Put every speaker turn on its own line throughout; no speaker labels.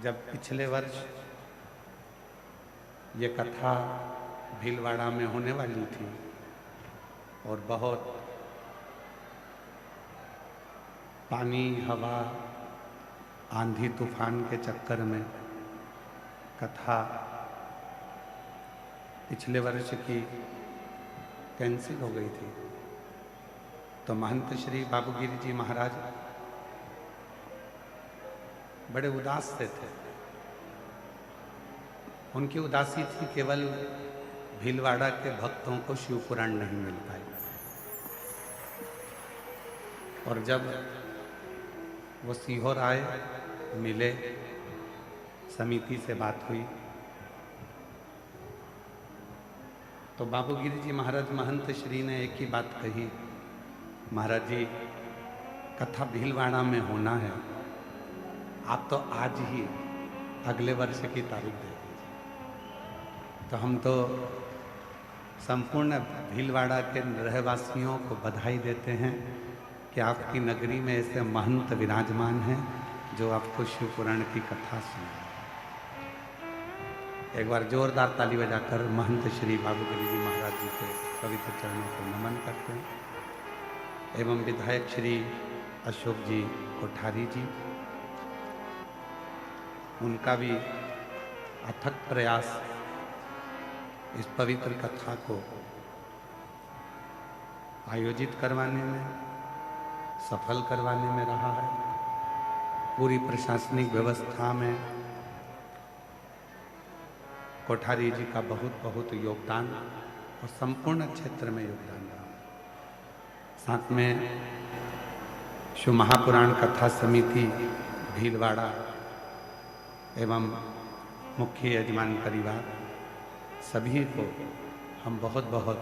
जब पिछले वर्ष ये कथा भीलवाड़ा में होने वाली थी और बहुत पानी, हवा, आंधी तूफान के चक्कर में कथा पिछले वर्ष की कैंसिल हो गई थी, तो महंत श्री बाबूगिरी जी महाराज बड़े उदास से थे। उनकी उदासी थी केवल भीलवाड़ा के भक्तों को शिव पुराण नहीं मिल पाई। और जब वो सीहोर आए, मिले, समिति से बात हुई, तो बाबूगिरी जी महाराज महंत श्री ने एक ही बात कही, महाराज जी कथा भीलवाड़ा में होना है, आप तो आज ही अगले वर्ष की तारीख दे दीजिए। तो हम तो संपूर्ण भीलवाड़ा के रहवासियों को बधाई देते हैं कि आपकी नगरी में ऐसे महंत विराजमान हैं जो आपको शिव पुराण की कथा सुना। एक बार जोरदार ताली बजाकर महंत श्री बाबूगिरी जी महाराज जी के पवित्र चरणों को नमन करते हैं। एवं विधायक श्री अशोक जी कोठारी जी, उनका भी अथक प्रयास इस पवित्र कथा को आयोजित करवाने में, सफल करवाने में रहा है। पूरी प्रशासनिक व्यवस्था में कोठारी जी का बहुत बहुत योगदान और संपूर्ण क्षेत्र में योगदान रहा। साथ में शिव महापुराण कथा समिति भीलवाड़ा एवं मुख्य यजमान परिवार सभी को हम बहुत बहुत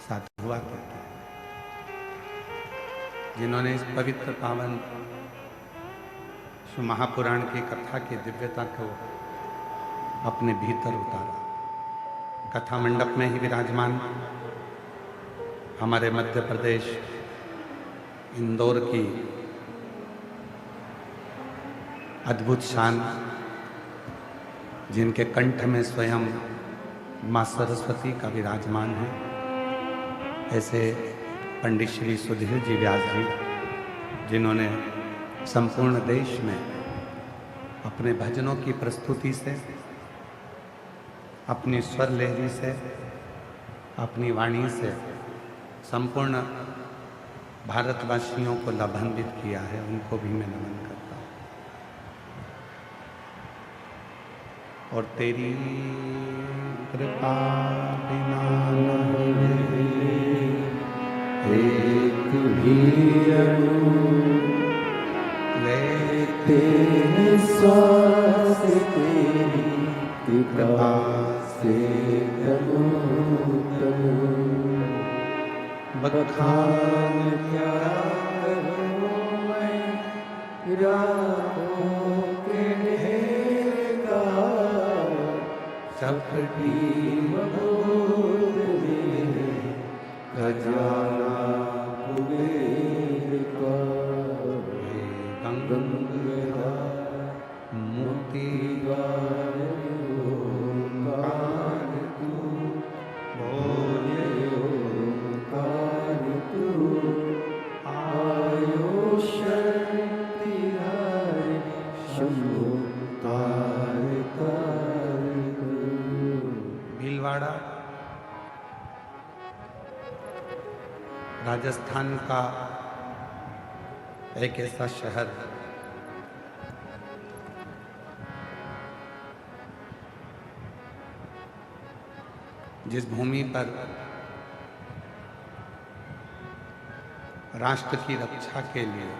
साधुवाद देते हैं, जिन्होंने इस पवित्र पावन शिव महापुराण की कथा की दिव्यता को अपने भीतर उतारा। कथा मंडप में ही विराजमान हमारे मध्य प्रदेश इंदौर की अद्भुत शान, जिनके कंठ में स्वयं माँ सरस्वती का विराजमान है, ऐसे पंडित श्री सुधीर जी व्यास जी, जिन्होंने संपूर्ण देश में अपने भजनों की प्रस्तुति से, अपनी स्वर लहरी से, अपनी वाणी से संपूर्ण भारतवासियों को लाभान्वित किया है, उनको भी मैं नमन करता हूँ। और तेरी कृपा बिना एक भी लेते
श्वास तेरी कृपा से
बखान
क्या करूं मैं राहों के ढेर का,
चपटी
मबूद में खजाना कुबेर का।
गंगा मोती
द्वार ओंकार तू, बोले ओंकार तू, आयो शक्ति हाय शंभु तार तार तू।
भीलवाड़ा राजस्थान का एक ऐसा शहर जिस भूमि पर राष्ट्र की रक्षा के लिए,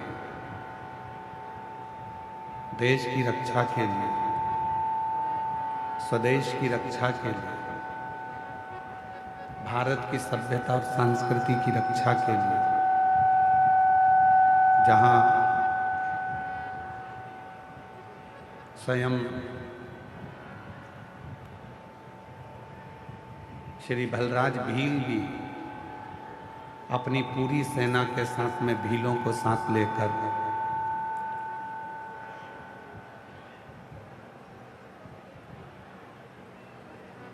देश की रक्षा के लिए, स्वदेश की रक्षा के लिए, भारत की सभ्यता और संस्कृति की रक्षा के लिए, जहां स्वयं श्री बलराज भील भी अपनी पूरी सेना के साथ में भीलों को साथ लेकर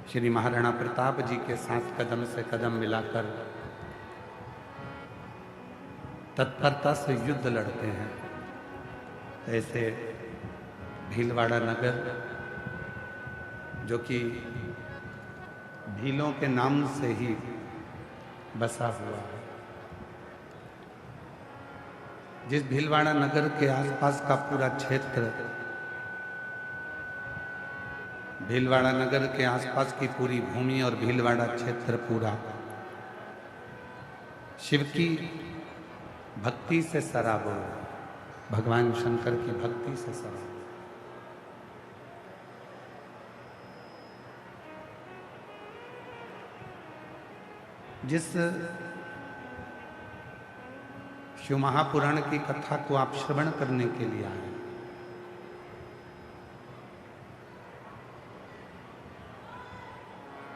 श्री महाराणा प्रताप जी के साथ कदम से कदम मिलाकर तत्परता से युद्ध लड़ते हैं, ऐसे भीलवाड़ा नगर जो कि भीलों के नाम से ही बसा हुआ है, जिस भीलवाड़ा नगर के आसपास का पूरा क्षेत्र, भीलवाड़ा नगर के आसपास की पूरी भूमि और भीलवाड़ा क्षेत्र पूरा शिव की भक्ति से सराबोर, भगवान शंकर की भक्ति से सराबोर। जिस शिव महापुराण की कथा को आप श्रवण करने के लिए आए,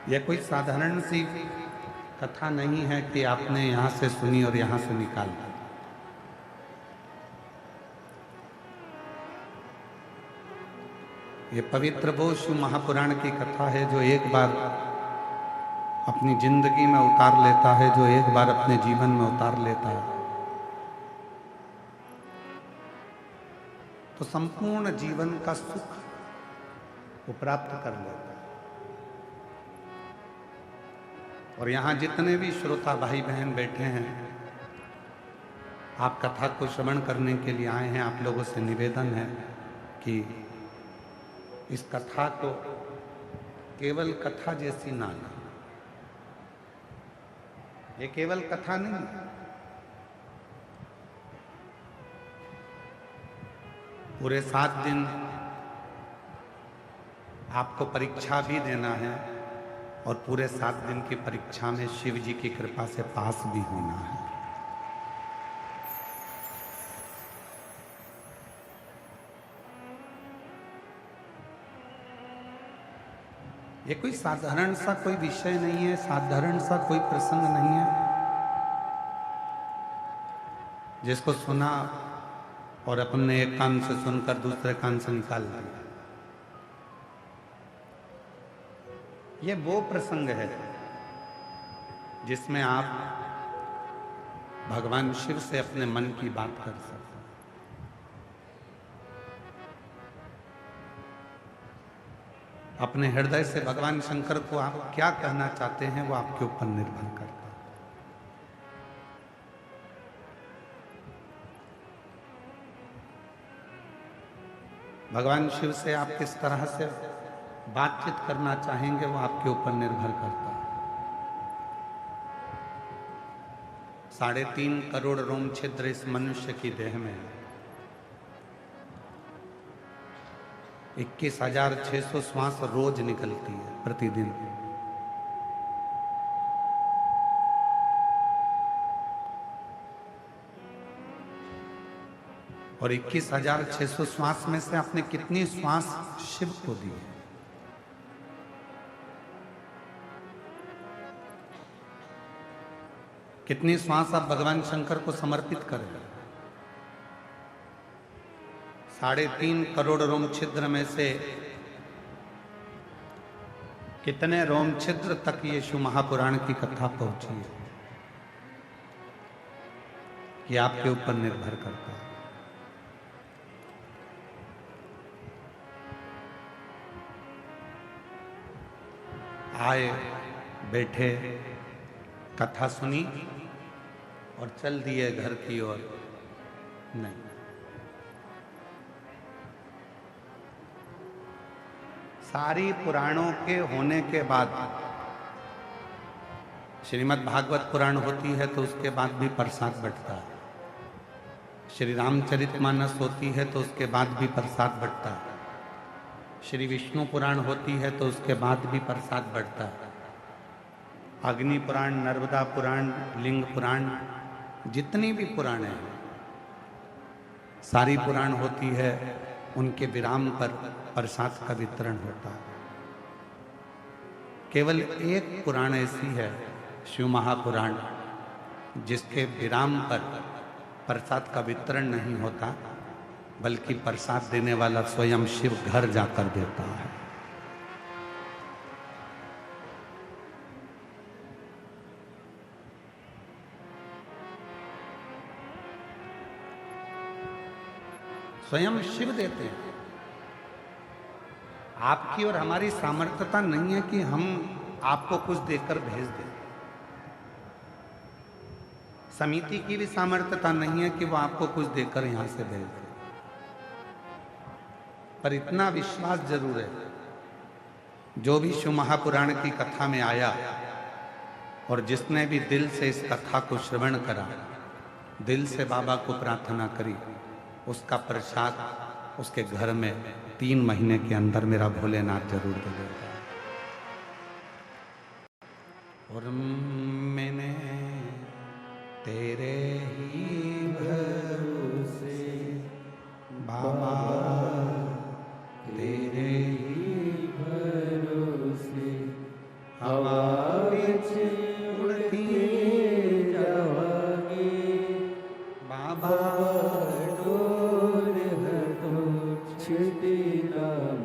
यह कोई साधारण सी कथा नहीं है कि आपने यहां से सुनी और यहां से निकाल दी। ये पवित्र वो शिव महापुराण की कथा है जो एक बार अपनी जिंदगी में उतार लेता है, जो एक बार अपने जीवन में उतार लेता है तो संपूर्ण जीवन का सुख वो प्राप्त कर लेता है। और यहां जितने भी श्रोता भाई बहन बैठे हैं, आप कथा को श्रवण करने के लिए आए हैं, आप लोगों से निवेदन है कि इस कथा को केवल कथा जैसी ना लें। ये केवल कथा नहीं है, पूरे 7 दिन आपको परीक्षा भी देना है और पूरे 7 दिन की परीक्षा में शिव जी की कृपा से पास भी होना है। ये कोई साधारण सा कोई विषय नहीं है, साधारण सा कोई प्रसंग नहीं है जिसको सुना और अपने एक कान से सुनकर दूसरे कान से निकाल दिया। ये वो प्रसंग है जिसमें आप भगवान शिव से अपने मन की बात कर सकते हैं। अपने हृदय से भगवान शंकर को आप क्या कहना चाहते हैं वो आपके ऊपर निर्भर करता है। भगवान शिव से आप किस तरह से बातचीत करना चाहेंगे वो आपके ऊपर निर्भर करता है। 3.5 करोड़ रोम छिद्र इस मनुष्य की देह में है। 21,600 श्वास रोज निकलती है प्रतिदिन। और 21,600 श्वास में से आपने कितनी श्वास शिव को दी है? कितनी श्वास आप भगवान शंकर को समर्पित करें? 3.5 करोड़ रोम छिद्र में से कितने रोम छिद्र तक ये शिव महापुराण की कथा पहुंची है, ये आपके ऊपर निर्भर करता है। आए, बैठे, कथा सुनी और चल दिए घर की ओर? नहीं, सारी पुराणों के होने के बाद श्रीमद् भागवत पुराण होती है तो उसके बाद भी प्रसाद बंटता है। श्री रामचरितमानस होती है तो उसके बाद भी प्रसाद बंटता है। श्री विष्णु पुराण होती है तो उसके बाद भी प्रसाद बढ़ता है। अग्नि पुराण, नर्मदा पुराण, लिंग पुराण, जितनी भी पुराण हैं, सारी पुराण होती है, उनके विराम पर प्रसाद का वितरण होता है। केवल एक पुराण ऐसी है, शिव महापुराण, जिसके विराम पर प्रसाद का वितरण नहीं होता, बल्कि प्रसाद देने वाला स्वयं शिव घर जाकर देता है। स्वयं शिव देते हैं। आपकी और हमारी सामर्थ्यता नहीं है कि हम आपको कुछ देकर भेज दें। समिति की भी सामर्थ्यता नहीं है कि वो आपको कुछ देकर यहां से भेज दे। पर इतना विश्वास जरूर है, जो भी शिव महापुराण की कथा में आया और जिसने भी दिल से इस कथा को श्रवण करा, दिल से बाबा को प्रार्थना करी, उसका प्रसाद उसके घर में 3 महीने के अंदर मेरा भोलेनाथ जरूर दे देगा। और मैंने तेरे ही भरोसे बाबा, तेरे ही भरोसे हवा विच उड़ती जावांगे बाबा,
डोर हटो छिटी नाम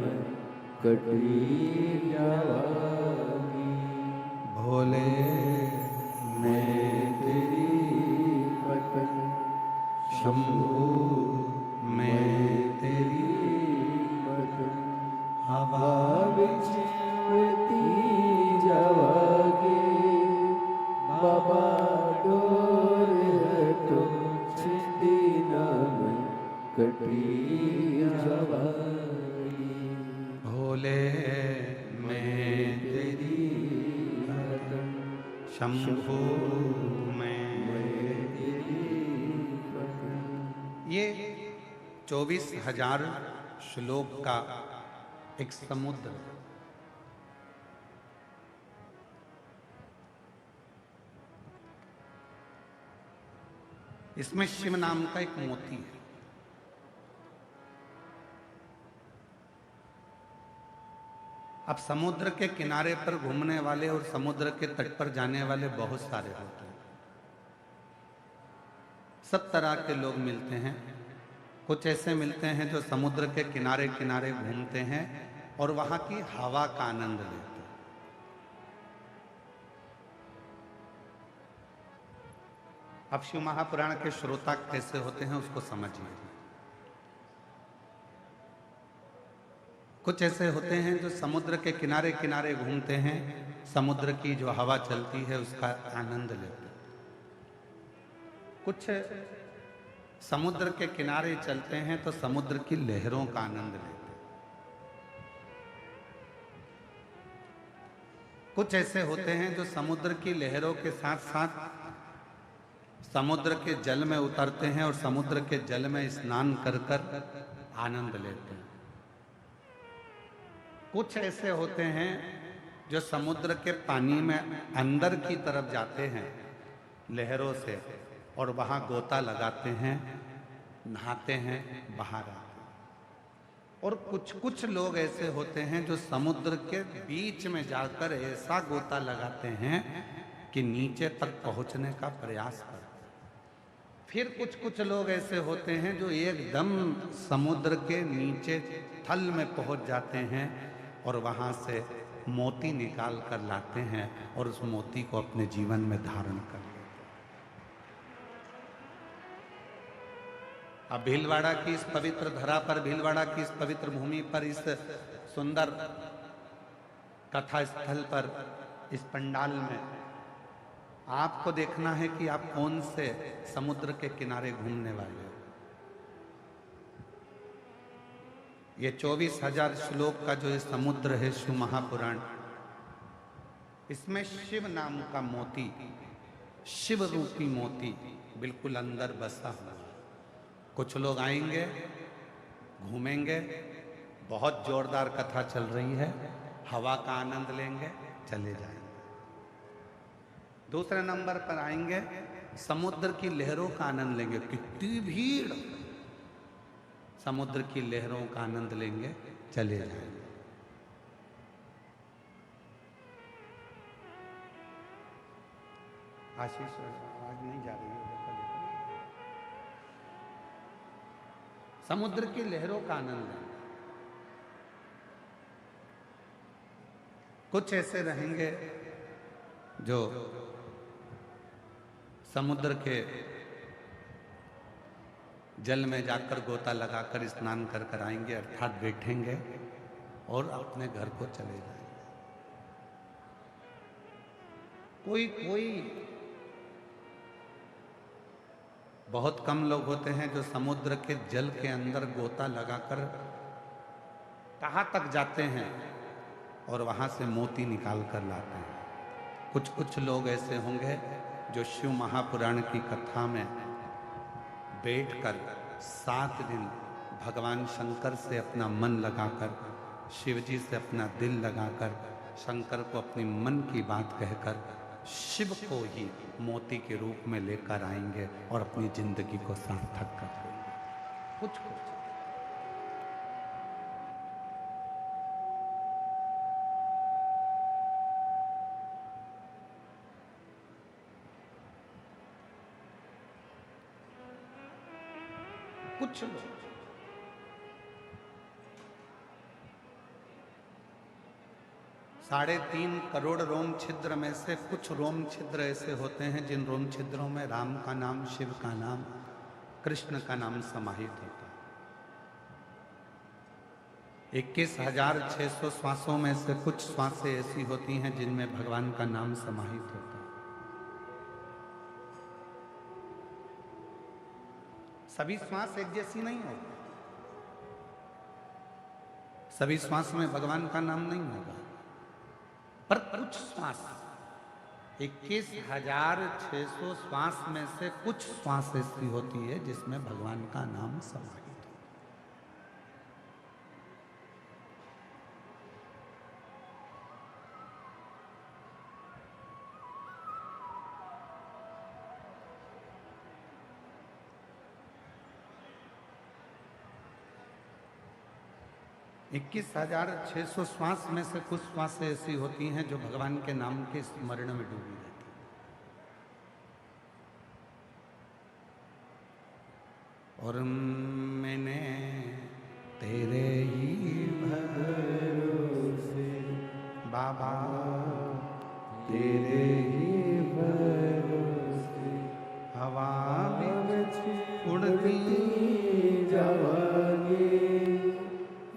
कटी जावांगी।
भोले
मैं तेरी पतन
शंभू, मैं तेरी
पतन
हवा
विच उड़ती जावांगी बाबा, डोर हटो छिटी नाम कटी जावांगी।
भोले मैं तेरी
पतन
शंभू, मैं ये 24,000 श्लोक का एक समुद्र है। इसमें शिव नाम का एक मोती है। अब समुद्र के किनारे पर घूमने वाले और समुद्र के तट पर जाने वाले बहुत सारे होते हैं। सब तरह के लोग मिलते हैं। कुछ ऐसे मिलते हैं जो समुद्र के किनारे किनारे घूमते हैं और वहां की हवा का आनंद लेते हैं। अब शिव महापुराण के श्रोता कैसे होते हैं उसको समझिए। कुछ ऐसे होते हैं जो समुद्र के किनारे किनारे घूमते हैं, समुद्र की जो हवा चलती है उसका आनंद लेते हैं। कुछ समुद्र के किनारे चलते हैं तो समुद्र की लहरों का आनंद लेते हैं। कुछ ऐसे होते हैं जो समुद्र की लहरों के साथ साथ समुद्र के जल में उतरते हैं और समुद्र के जल में स्नान कर कर आनंद लेते हैं। कुछ ऐसे होते हैं जो समुद्र के पानी में अंदर की तरफ जाते हैं लहरों से और वहां गोता लगाते हैं, नहाते हैं, बाहर आते हैं। और कुछ कुछ लोग ऐसे होते हैं जो समुद्र के बीच में जाकर ऐसा गोता लगाते हैं कि नीचे तक पहुंचने का प्रयास करते हैं। फिर कुछ कुछ लोग ऐसे होते हैं जो एकदम समुद्र के नीचे थल में पहुंच जाते हैं और वहां से मोती निकाल कर लाते हैं और उस मोती को अपने जीवन में धारण कर लेते हैं। अब भीलवाड़ा की इस पवित्र धरा पर, भीलवाड़ा की इस पवित्र भूमि पर, इस सुंदर कथा स्थल पर, इस पंडाल में आपको देखना है कि आप कौन से समुद्र के किनारे घूमने वाले हो। ये 24,000 श्लोक का जो ये समुद्र है शिव महापुराण, इसमें शिव नाम का मोती, शिव रूपी मोती बिल्कुल अंदर बसा हुआ है। कुछ लोग आएंगे, घूमेंगे, बहुत जोरदार कथा चल रही है, हवा का आनंद लेंगे, चले जाएंगे। दूसरे नंबर पर आएंगे, समुद्र की लहरों का आनंद लेंगे, कितनी भीड़, समुद्र की लहरों का आनंद लेंगे, चले जाएंगे। आशीष आवाज नहीं जा रही है, देखो देखो। समुद्र की लहरों का आनंद लेंगे। कुछ ऐसे रहेंगे जो समुद्र के जल में जाकर गोता लगाकर स्नान कर कर आएंगे, अर्थात बैठेंगे और अपने घर को चले जाएंगे। कोई कोई बहुत कम लोग होते हैं जो समुद्र के जल के अंदर गोता लगाकर कहाँ तक जाते हैं और वहां से मोती निकाल कर लाते हैं। कुछ कुछ लोग ऐसे होंगे जो शिव महापुराण की कथा में बैठकर 7 दिन भगवान शंकर से अपना मन लगाकर, शिव जी से अपना दिल लगाकर, शंकर को अपनी मन की बात कहकर शिव को ही मोती के रूप में लेकर आएंगे और अपनी जिंदगी को सार्थक कर देंगे। कुछ कुछ लोग 3.5 करोड़ रोम छिद्र में से कुछ रोम छिद्र ऐसे होते हैं जिन रोम छिद्रों में राम का नाम, शिव का नाम, कृष्ण का नाम समाहित होता है। 21,600 श्वासों में से कुछ श्वासें ऐसी होती हैं जिनमें भगवान का नाम समाहित होता है। सभी श्वास एक जैसी नहीं होगी, सभी श्वास में भगवान का नाम नहीं होगा, पर कुछ श्वास 21,600 श्वास में से कुछ श्वास ऐसी होती है जिसमें भगवान का नाम समाहित है। इक्कीस 21,600 श्वास में से कुछ श्वास ऐसी होती हैं जो भगवान के नाम के स्मरण में डूबी रहती हैं। और मैंने तेरे ही भरोसे बाबा, तेरे ही भरोसे हवा में उड़ती
जावांगे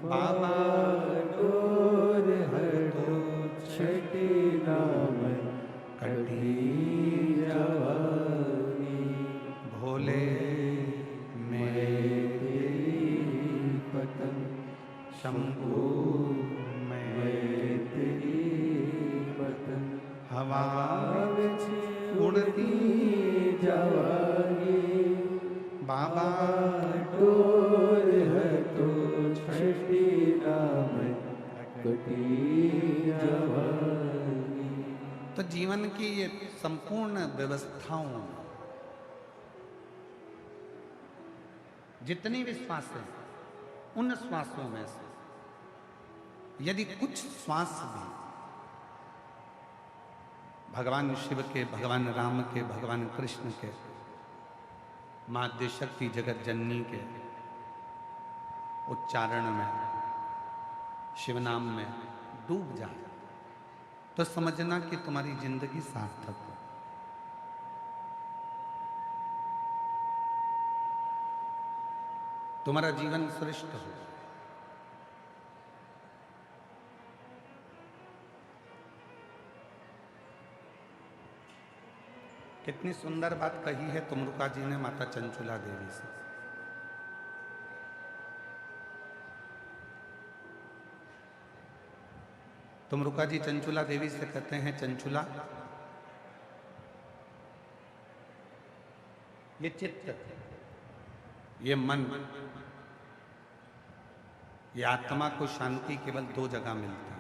बाबा,
डोर हटो छठी नाम कटी जावांगी।
भोले मैं
तेरी पतंग
शंभू मैं
तेरी पतंग
हवा
में
उड़ती
जावांगी।
बाबा,
डोर हटो छठी नाम कटी जावांगी।
तो जीवन की ये संपूर्ण व्यवस्थाओं, जितनी भी श्वास है, उन श्वासों में से यदि कुछ श्वास भी भगवान शिव के, भगवान राम के, भगवान कृष्ण के, माँ आद्यशक्ति जगत जननी के उच्चारण में, शिव नाम में डूब जाए तो समझना कि तुम्हारी जिंदगी सार्थक हो। तुम्हारा जीवन श्रेष्ठ हो। कितनी सुंदर बात कही है तुमरुका जी ने माता चंचुला देवी से। तुमरुका जी चंचुला देवी से कहते हैं, चंचुला ये चित्त, ये मन, ये आत्मा को शांति केवल 2 जगह मिलती है।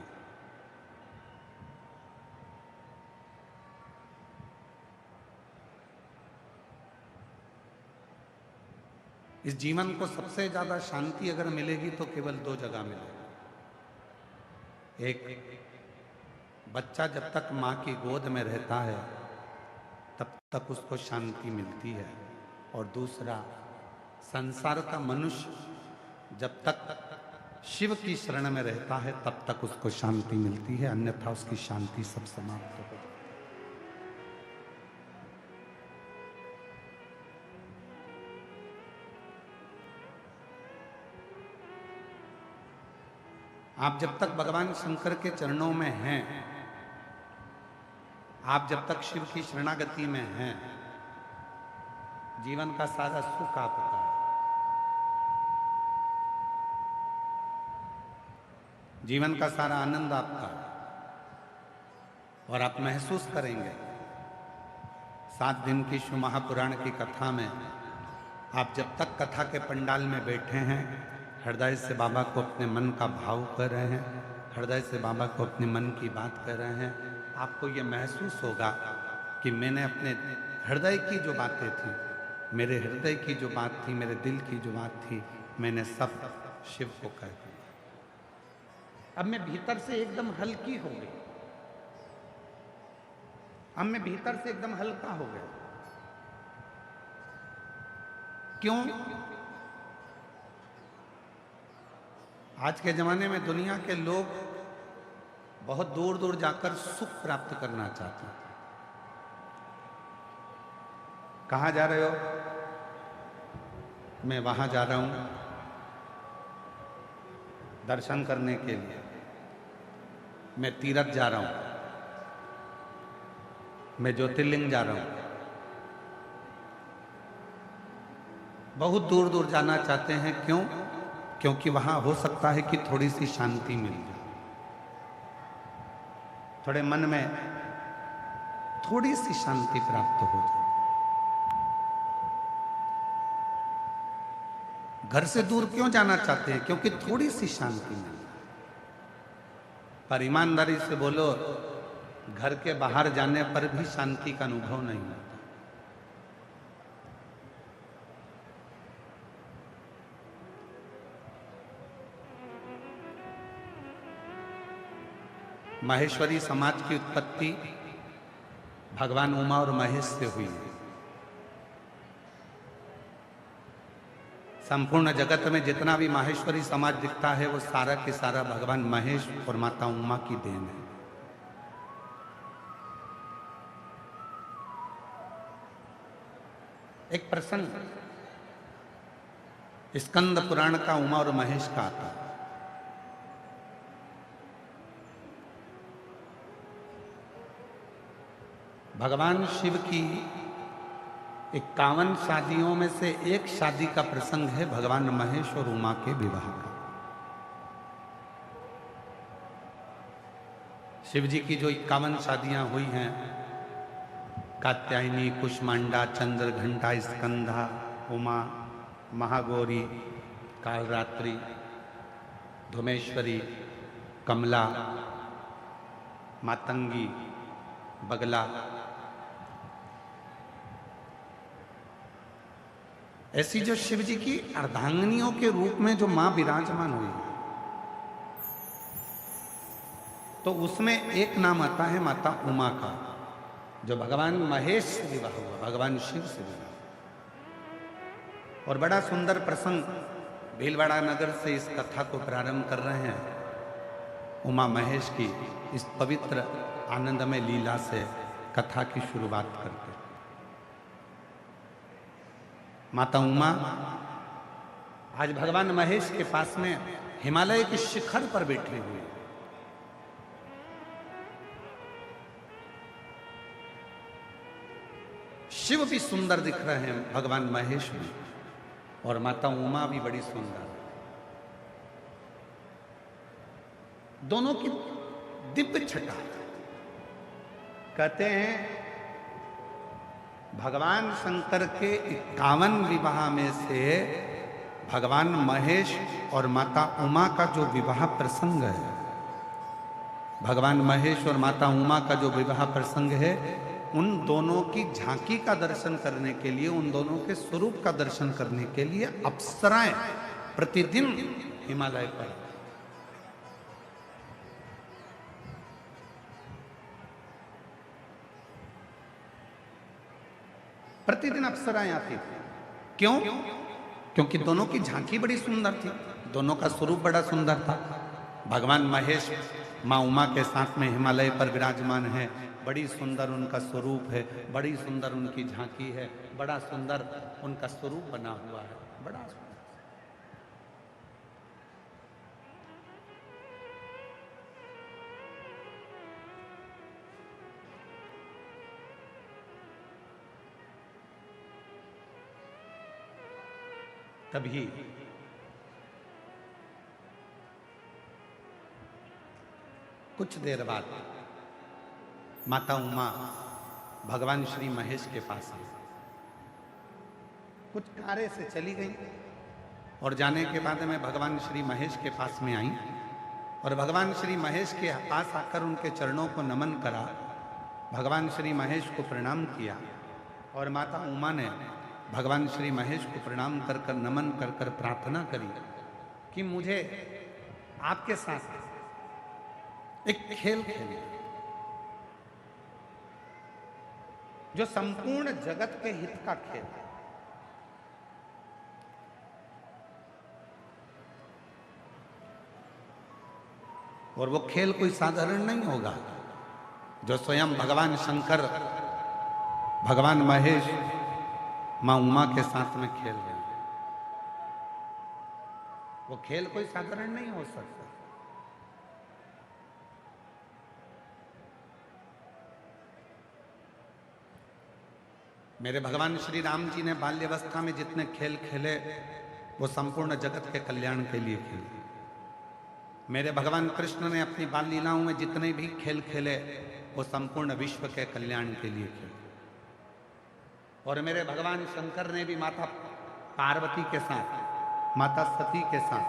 इस जीवन को सबसे ज्यादा शांति अगर मिलेगी तो केवल 2 जगह मिलेगी। एक, बच्चा जब तक माँ की गोद में रहता है तब तक उसको शांति मिलती है, और दूसरा, संसार का मनुष्य जब तक शिव की शरण में रहता है तब तक उसको शांति मिलती है, अन्यथा उसकी शांति सब समाप्त हो जाती है। आप जब तक भगवान शंकर के चरणों में हैं, आप जब तक शिव की शरणागति में हैं, जीवन का सारा सुख आपका है। जीवन का सारा आनंद आपका है। और आप महसूस करेंगे 7 दिन की शिव महापुराण की कथा में, आप जब तक कथा के पंडाल में बैठे हैं, हृदय से बाबा को अपने मन का भाव कर रहे हैं, हृदय से बाबा को अपने मन की बात कर रहे हैं, आपको ये महसूस होगा कि मैंने अपने हृदय की जो बातें थी, मेरे हृदय की जो बात थी, मेरे दिल की जो बात थी, मैंने सब शिव को कह दिया। अब मैं भीतर से एकदम हल्की हो गई, अब मैं भीतर से एकदम हल्का हो गया। क्यों? आज के जमाने में दुनिया के लोग बहुत दूर दूर जाकर सुख प्राप्त करना चाहते हैं। कहाँ जा रहे हो? मैं वहां जा रहा हूं दर्शन करने के लिए, मैं तीर्थ जा रहा हूं, मैं ज्योतिर्लिंग जा रहा हूं। बहुत दूर दूर जाना चाहते हैं। क्यों? क्योंकि वहां हो सकता है कि थोड़ी सी शांति मिल जाए, थोड़े मन में थोड़ी सी शांति प्राप्त हो जाए। घर से दूर क्यों जाना चाहते हैं? क्योंकि थोड़ी सी शांति मिल जाए। पर ईमानदारी से बोलो, घर के बाहर जाने पर भी शांति का अनुभव नहीं होता। माहेश्वरी समाज की उत्पत्ति भगवान उमा और महेश से हुई है। संपूर्ण जगत में जितना भी माहेश्वरी समाज दिखता है, वो सारा के सारा भगवान महेश और माता उमा की देन है। एक प्रसंग स्कंद पुराण का उमा और महेश का आता है। भगवान शिव की 51 शादियों में से एक शादी का प्रसंग है भगवान महेश और उमा के विवाह का। शिव जी की जो 51 शादियां हुई हैं, कात्यायनी, कुष्मांडा, चंद्रघंटा, स्कंधा, उमा, महागौरी, कालरात्रि, धुमेश्वरी, कमला, मातंगी, बगला, ऐसी जो शिव जी की अर्धांगिनियों के रूप में जो मां विराजमान हुई, तो उसमें एक नाम आता है माता उमा का, जो भगवान महेश से विवाह हुआ, भगवान शिव से विवाह। और बड़ा सुंदर प्रसंग, भीलवाड़ा नगर से इस कथा को प्रारंभ कर रहे हैं। उमा महेश की इस पवित्र आनंदमय लीला से कथा की शुरुआत करते। माता उमा आज भगवान महेश के पास में हिमालय के शिखर पर बैठे हुए। शिव भी सुंदर दिख रहे हैं भगवान महेश भी, और माता उमा भी बड़ी सुंदर है। दोनों की दिव्य छटा। कहते हैं भगवान शंकर के 51 विवाह में से भगवान महेश और माता उमा का जो विवाह प्रसंग है, भगवान महेश और माता उमा का जो विवाह प्रसंग है, उन दोनों की झांकी का दर्शन करने के लिए, उन दोनों के स्वरूप का दर्शन करने के लिए अप्सराएं प्रतिदिन हिमालय पर, प्रतिदिन अप्सराएं आती थी। क्यों? क्योंकि दोनों की झांकी बड़ी सुंदर थी, दोनों का स्वरूप बड़ा सुंदर था। भगवान महेश माँ उमा के साथ में हिमालय पर विराजमान है, बड़ी सुंदर उनका स्वरूप है, बड़ी सुंदर उनकी झांकी है, बड़ा सुंदर उनका स्वरूप बना हुआ है, बड़ा सुंदर। तभी कुछ देर बाद माता उमा भगवान श्री महेश के पास आई। कुछ कार्य से चली गई और जाने के बाद में भगवान श्री महेश के पास में आई और भगवान श्री महेश के पास आकर उनके चरणों को नमन करा। भगवान श्री महेश को प्रणाम किया और माता उमा ने भगवान श्री महेश को प्रणाम कर कर नमन कर कर प्रार्थना करी कि मुझे आपके साथ एक खेल खेलिए जो संपूर्ण जगत के हित का खेल है। और वो खेल कोई साधारण नहीं होगा जो स्वयं भगवान शंकर, भगवान महेश, मां उमा के साथ में खेल रहे हैं। वो खेल कोई साधारण नहीं हो सकता। मेरे भगवान श्री राम जी ने बाल्यावस्था में जितने खेल खेले वो संपूर्ण जगत के कल्याण के लिए खेले। मेरे भगवान कृष्ण ने अपनी बाल लीलाओं में जितने भी खेल खेले वो संपूर्ण विश्व के कल्याण के लिए खेले। और मेरे भगवान शंकर ने भी माता पार्वती के साथ, माता सती के साथ,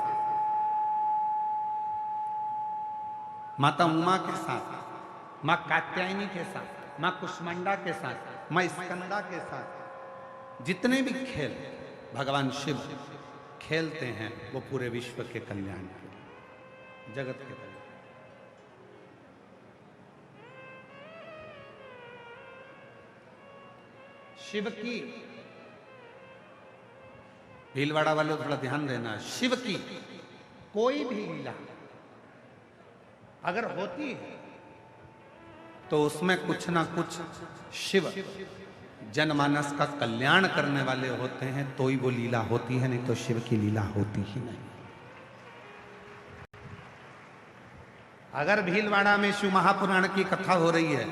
माता उमा के साथ, मां कात्यायनी के साथ, मां कुष्मांडा के साथ, मां स्कंदा के साथ जितने भी खेल भगवान शिव खेलते हैं वो पूरे विश्व के कल्याण के लिए, जगत के कल्याण। शिव की, भीलवाड़ा वालों थोड़ा ध्यान देना, शिव की कोई भी लीला अगर होती है तो उसमें कुछ ना कुछ शिव जनमानस का कल्याण करने वाले होते हैं, तो ही वो लीला होती है, नहीं तो शिव की लीला होती ही नहीं। अगर भीलवाड़ा में शिव महापुराण की कथा हो रही है,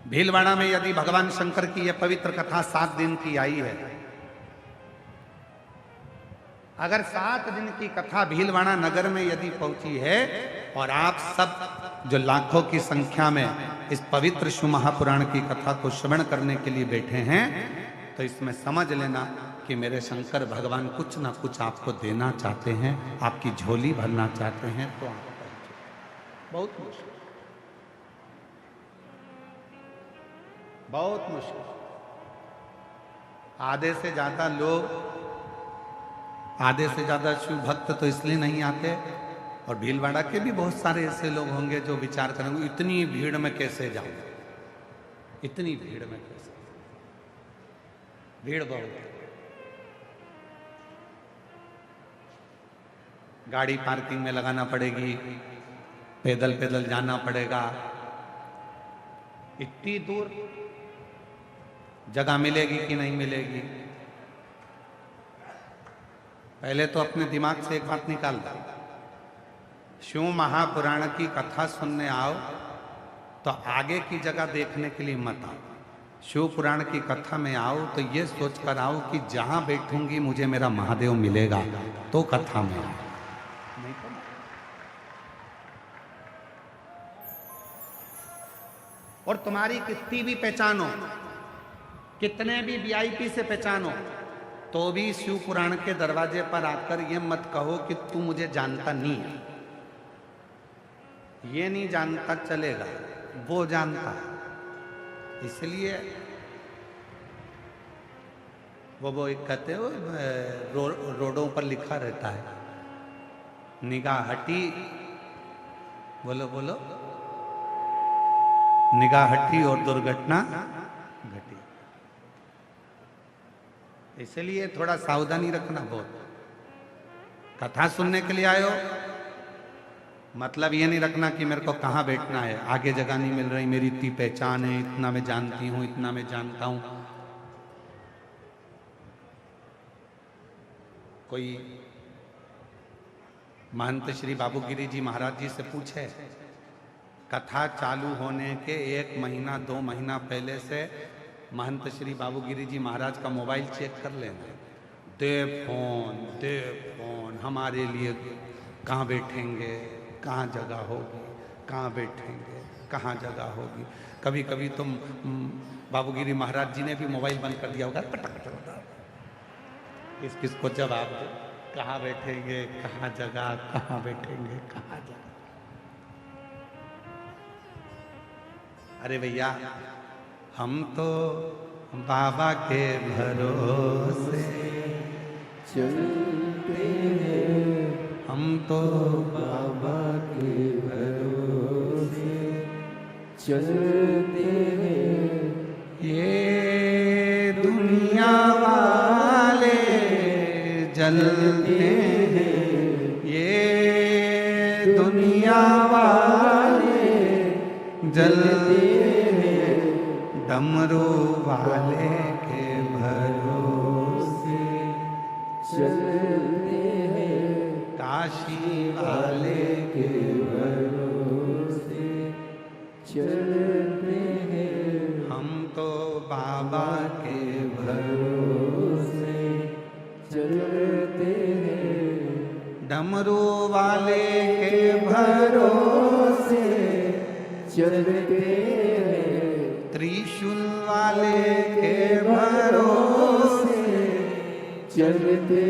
भीलवाड़ा में यदि भगवान शंकर की यह पवित्र कथा 7 दिन की आई है, अगर 7 दिन की कथा भीलवाड़ा नगर में यदि पहुंची है और आप सब जो लाखों की संख्या में इस पवित्र शिव महापुराण की कथा को श्रवण करने के लिए बैठे हैं, तो इसमें समझ लेना कि मेरे शंकर भगवान कुछ ना कुछ आपको देना चाहते हैं, आपकी झोली भरना चाहते हैं। तो आप बहुत मुश्किल, बहुत मुश्किल। आधे से ज्यादा लोग, आधे से ज्यादा शिव भक्त तो इसलिए नहीं आते, और भीलवाड़ा के भी बहुत सारे ऐसे लोग होंगे जो विचार करेंगे इतनी भीड़ में कैसे जाऊं, इतनी भीड़ में कैसे, भीड़ बहुत है। गाड़ी पार्किंग में लगाना पड़ेगी, पैदल पैदल जाना पड़ेगा, इतनी दूर जगह मिलेगी कि नहीं मिलेगी। पहले तो अपने दिमाग से एक बात निकाल दो, शिव महापुराण की कथा सुनने आओ तो आगे की जगह देखने के लिए मत आओ। शिव पुराण की कथा में आओ तो ये सोच कर आओ कि जहां बैठूंगी मुझे मेरा महादेव मिलेगा, तो कथा में आओ, नहीं तो। और तुम्हारी कितनी भी पहचानो, कितने भी वीआईपी से पहचानो, तो भी शिव पुराण के दरवाजे पर आकर ये मत कहो कि तू मुझे जानता नहीं है। ये नहीं जानता चलेगा, वो जानता। इसलिए वो एक कहते हो रोडों पर लिखा रहता है, निगाह हटी, बोलो बोलो, निगाह हटी और दुर्घटना घटी। इसलिए थोड़ा सावधानी रखना बहुत। कथा सुनने के लिए आयो, मतलब ये नहीं रखना कि मेरे को कहाँ बैठना है, आगे जगह नहीं मिल रही, मेरी इतनी पहचान है, इतना मैं जानती हूँ, इतना मैं जानता हूँ। कोई महंत श्री बाबूगिरी जी महाराज जी से पूछे, कथा चालू होने के 1 महीना 2 महीना पहले से महंत श्री बाबूगिरी जी महाराज का मोबाइल चेक कर लेना, दे फोन हमारे लिए, कहाँ बैठेंगे, कहाँ जगह होगी, कहाँ बैठेंगे, कहाँ जगह होगी। कभी कभी तुम बाबूगिरी महाराज जी ने भी मोबाइल बंद कर दिया होगा, पटक किसको जवाब दो, कहाँ बैठेंगे, कहाँ जगह, कहाँ बैठेंगे, कहाँ जगह। अरे भैया, हम तो बाबा के भरोसे
चलते हैं,
हम तो
बाबा के भरोसे चलते हैं।
ये दुनिया वाले जलते हैं, ये दुनिया वाले जलते हैं, डमरू वाले के भरोसे
चलते हैं,
काशी वाले
के भरोसे चलते हैं।
हम तो बाबा के
भरोसे चलते हैं,
डमरू वाले के
भरोसे चलते हैं,
त्रिशूल वाले के
भरोसे चलते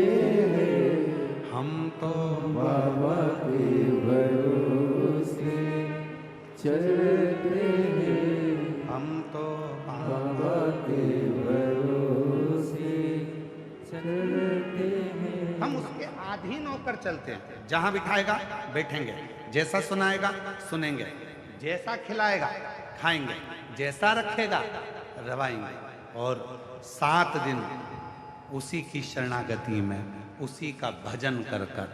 हैं।
हम तो
बाबा के भरोसे चलते हैं,
हम तो
बाबा के भरोसे चलते हैं।
हम उसके अधीन होकर चलते हैं। जहां बिठाएगा बैठेंगे, जैसा सुनाएगा सुनेंगे, जैसा खिलाएगा खाएंगे, जैसा रखेगा रवाएंगे। और 7 दिन उसी की शरणागति में, उसी का भजन कर कर,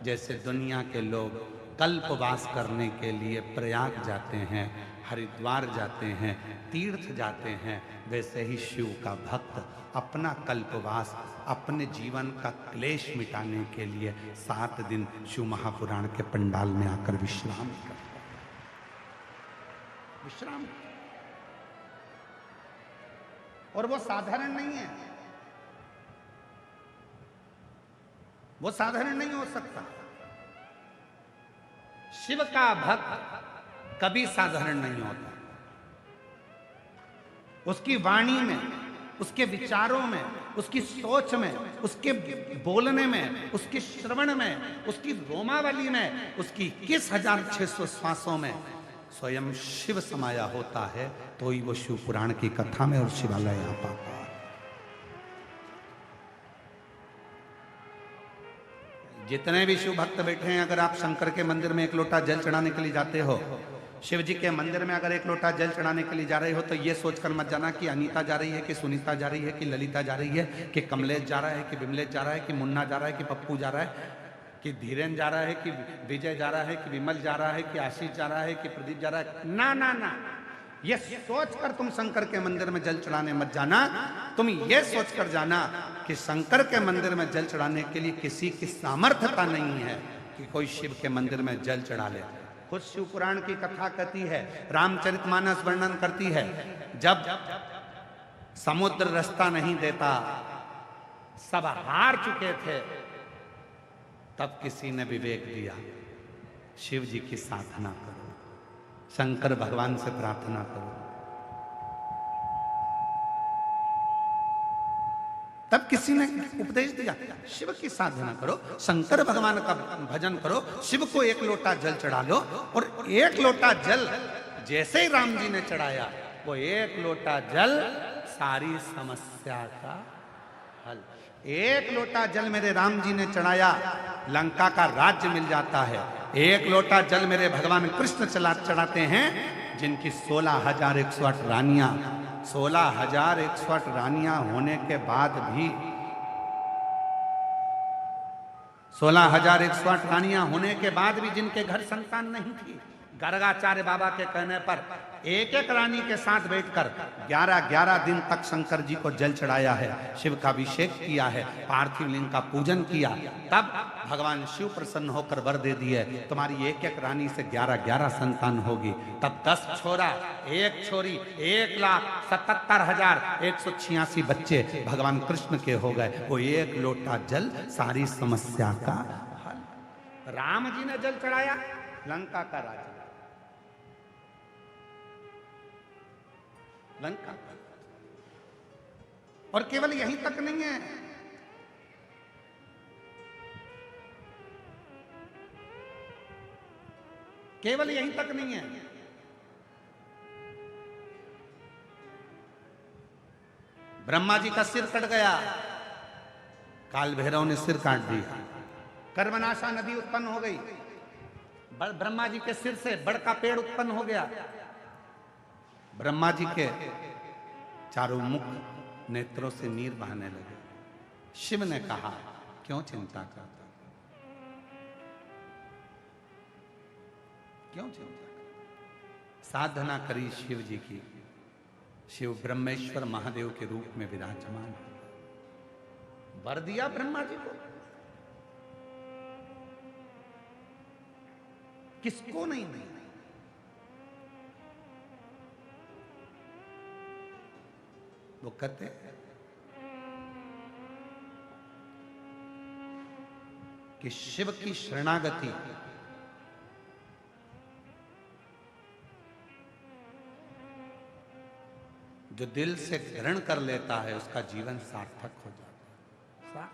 जैसे दुनिया के लोग कल्पवास करने के लिए प्रयाग जाते हैं, हरिद्वार जाते हैं, तीर्थ जाते हैं, वैसे ही शिव का भक्त अपना कल्पवास, अपने जीवन का क्लेश मिटाने के लिए 7 दिन शिव महापुराण के पंडाल में आकर विश्राम करता है। विश्राम, और वो साधारण नहीं है, वो साधारण नहीं हो सकता। शिव का भक्त कभी साधारण नहीं होता। उसकी वाणी में, उसके विचारों में, उसकी सोच में, उसके बोलने में, उसके श्रवण में, उसकी रोमावली में, उसकी 21,600 श्वासों में स्वयं शिव समाया होता है, तो ही वो शिव पुराण की कथा में और शिवालय आ पाता है। जितने भी शिव भक्त बैठे हैं, अगर आप शंकर के मंदिर में एक लोटा जल चढ़ाने के लिए जाते हो, शिव जी के मंदिर में अगर एक लोटा जल चढ़ाने के लिए जा रहे हो, तो ये सोचकर मत जाना कि अनीता जा रही है, कि सुनीता जा रही है, कि ललिता जा रही है, कि कमलेश जा रहा है, कि विमलेश जा रहा है, कि मुन्ना जा रहा है, कि पप्पू जा रहा है, कि धीरेन जा रहा है, कि विजय जा रहा है, कि विमल जा रहा है, कि आशीष जा रहा है, कि प्रदीप जा रहा है। ना ना ना, ये सोचकर तुम शंकर के मंदिर में जल चढ़ाने मत जाना। तुम ये सोचकर जाना कि शंकर के मंदिर में जल चढ़ाने के लिए किसी की सामर्थ्यता नहीं है कि कोई शिव के मंदिर में जल चढ़ा ले। खुद शिव पुराण की कथा कहती है, रामचरितमानस वर्णन करती है, जब समुद्र रास्ता नहीं देता, सब हार चुके थे, तब किसी ने विवेक दिया, शिव जी की साधना करो, शंकर भगवान से प्रार्थना करो। तब किसी ने उपदेश दिया, शिव की साधना करो, शंकर भगवान का भजन करो, शिव को एक लोटा जल चढ़ा लो। और एक लोटा जल जैसे ही राम जी ने चढ़ाया, वो एक लोटा जल सारी समस्या का हल। एक लोटा जल मेरे राम जी ने चढ़ाया, लंका का राज्य मिल जाता है। एक लोटा जल मेरे भगवान कृष्ण चढ़ाते हैं, जिनकी 16,108 रानियां, 16,108 रानियां होने के बाद भी, 16,108 रानियां होने के बाद भी जिनके घर संतान नहीं थी, गर्गाचार्य बाबा के कहने पर एक एक रानी के साथ बैठकर 11 दिन तक शंकर जी को जल चढ़ाया है, शिव का अभिषेक किया है, पार्थिव लिंग का पूजन किया। तब भगवान शिव प्रसन्न होकर वर दे दिए, तुम्हारी एक एक रानी से 11 संतान होगी। तब 10 छोरा, 1 छोरी, 1,77,186 बच्चे भगवान कृष्ण के हो गए। वो एक लोटा जल सारी समस्या का हल। राम जी ने जल चढ़ाया, लंका का राजा, लंका। और केवल यहीं तक नहीं है, केवल यहीं तक नहीं है, ब्रह्मा जी का सिर कट गया, काल भैरव ने सिर काट दिया, कर्मनाशा नदी उत्पन्न हो गई, ब्रह्मा जी के सिर से बड़ का पेड़ उत्पन्न हो गया। ब्रह्मा जी के चारों मुख नेत्रों से नीर बहने लगे। शिव ने कहा, क्यों चिंता करता, क्यों चिंता करता? साधना करी शिव जी की। शिव ब्रह्मेश्वर महादेव के रूप में विराजमान, वर दिया ब्रह्मा जी को। किसको नहीं दिया? वो कहते कि शिव की शरणागति जो दिल से ग्रहण कर लेता है उसका जीवन सार्थक हो जाता है।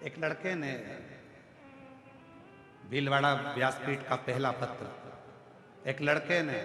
एक लड़के ने भीलवाड़ा व्यासपीठ का पहला पत्र, एक लड़के ने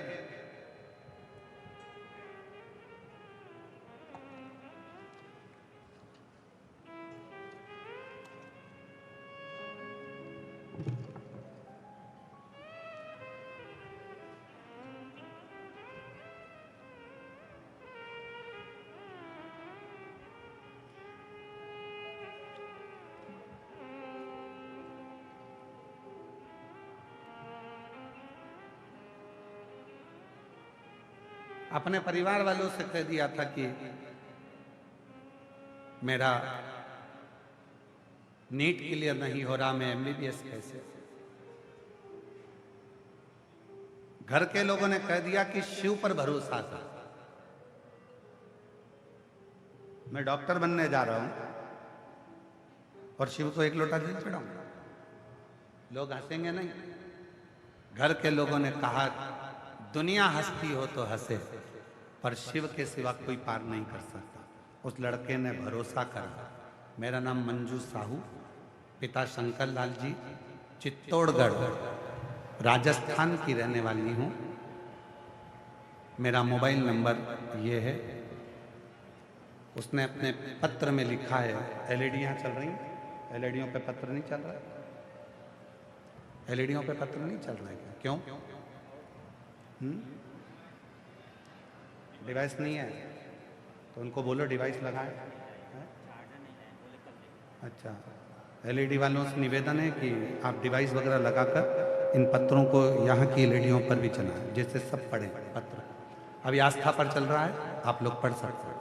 अपने परिवार वालों से कह दिया था कि मेरा नीट क्लियर नहीं हो रहा, मैं एमबीबीएस कैसे। घर के लोगों ने कह दिया कि शिव पर भरोसा था, मैं डॉक्टर बनने जा रहा हूं और शिव को एक लोटा जल चढ़ाऊंगा। लोग हंसेंगे नहीं। घर के लोगों ने कहा, दुनिया हंसती हो तो हंसे, पर शिव के सिवा कोई पार नहीं कर सकता। उस लड़के ने भरोसा करा। मेरा नाम मंजू साहू, पिता शंकर लाल जी, चित्तौड़गढ़ राजस्थान की रहने वाली हूँ। मेरा मोबाइल नंबर ये है। उसने अपने पत्र में लिखा है, एलईडियाँ चल रही, एलईडियों पे पत्र नहीं चल रहा, एलईडियों पे पत्र नहीं चल रहा है क्या? क्यों? डिवाइस नहीं है तो उनको बोलो डिवाइस लगाए। अच्छा, एलईडी वालों से निवेदन है कि आप डिवाइस वगैरह लगाकर इन पत्रों को यहाँ की एलईडियों पर भी चलाएं, जिससे सब पढ़ें पत्र। अभी आस्था पर चल रहा है, आप लोग पढ़ सकते हैं।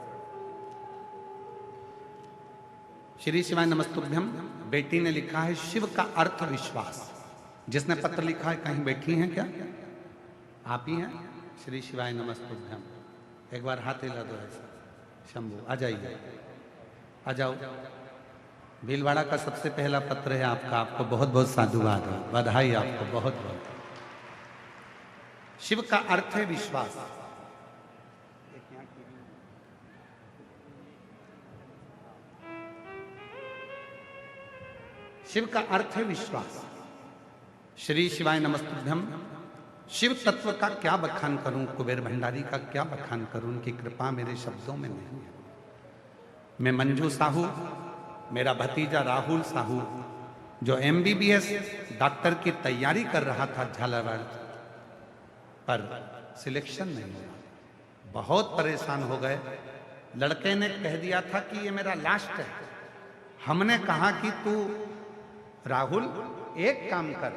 श्री शिवाय नमस्तुभ्यम। बेटी ने लिखा है, शिव का अर्थ विश्वास। जिसने पत्र लिखा है कहीं बैठी हैं क्या? आप ही हैं? श्री शिवाय नमस्तुभ्यम। एक बार हाथ हिला दो ऐसा। शंभू आ जाइए, आ जाओ। भीलवाड़ा का सबसे पहला पत्र है आपका, आपको बहुत बहुत साधुवाद, बधाई आपको बहुत बहुत। शिव का अर्थ है विश्वास। शिव का अर्थ है विश्वास। श्री शिवाय नमस्तुभ्यम। शिव तत्व का क्या बखान करूं, कुबेर भंडारी का क्या बखान करूं, उनकी कृपा मेरे शब्दों में नहीं है। मैं मंजू साहू, मेरा भतीजा राहुल साहू जो एमबीबीएस डॉक्टर की तैयारी कर रहा था झालावाड़, पर सिलेक्शन नहीं हुआ, बहुत परेशान हो गए। लड़के ने कह दिया था कि ये मेरा लास्ट है। हमने कहा कि तू राहुल एक काम कर,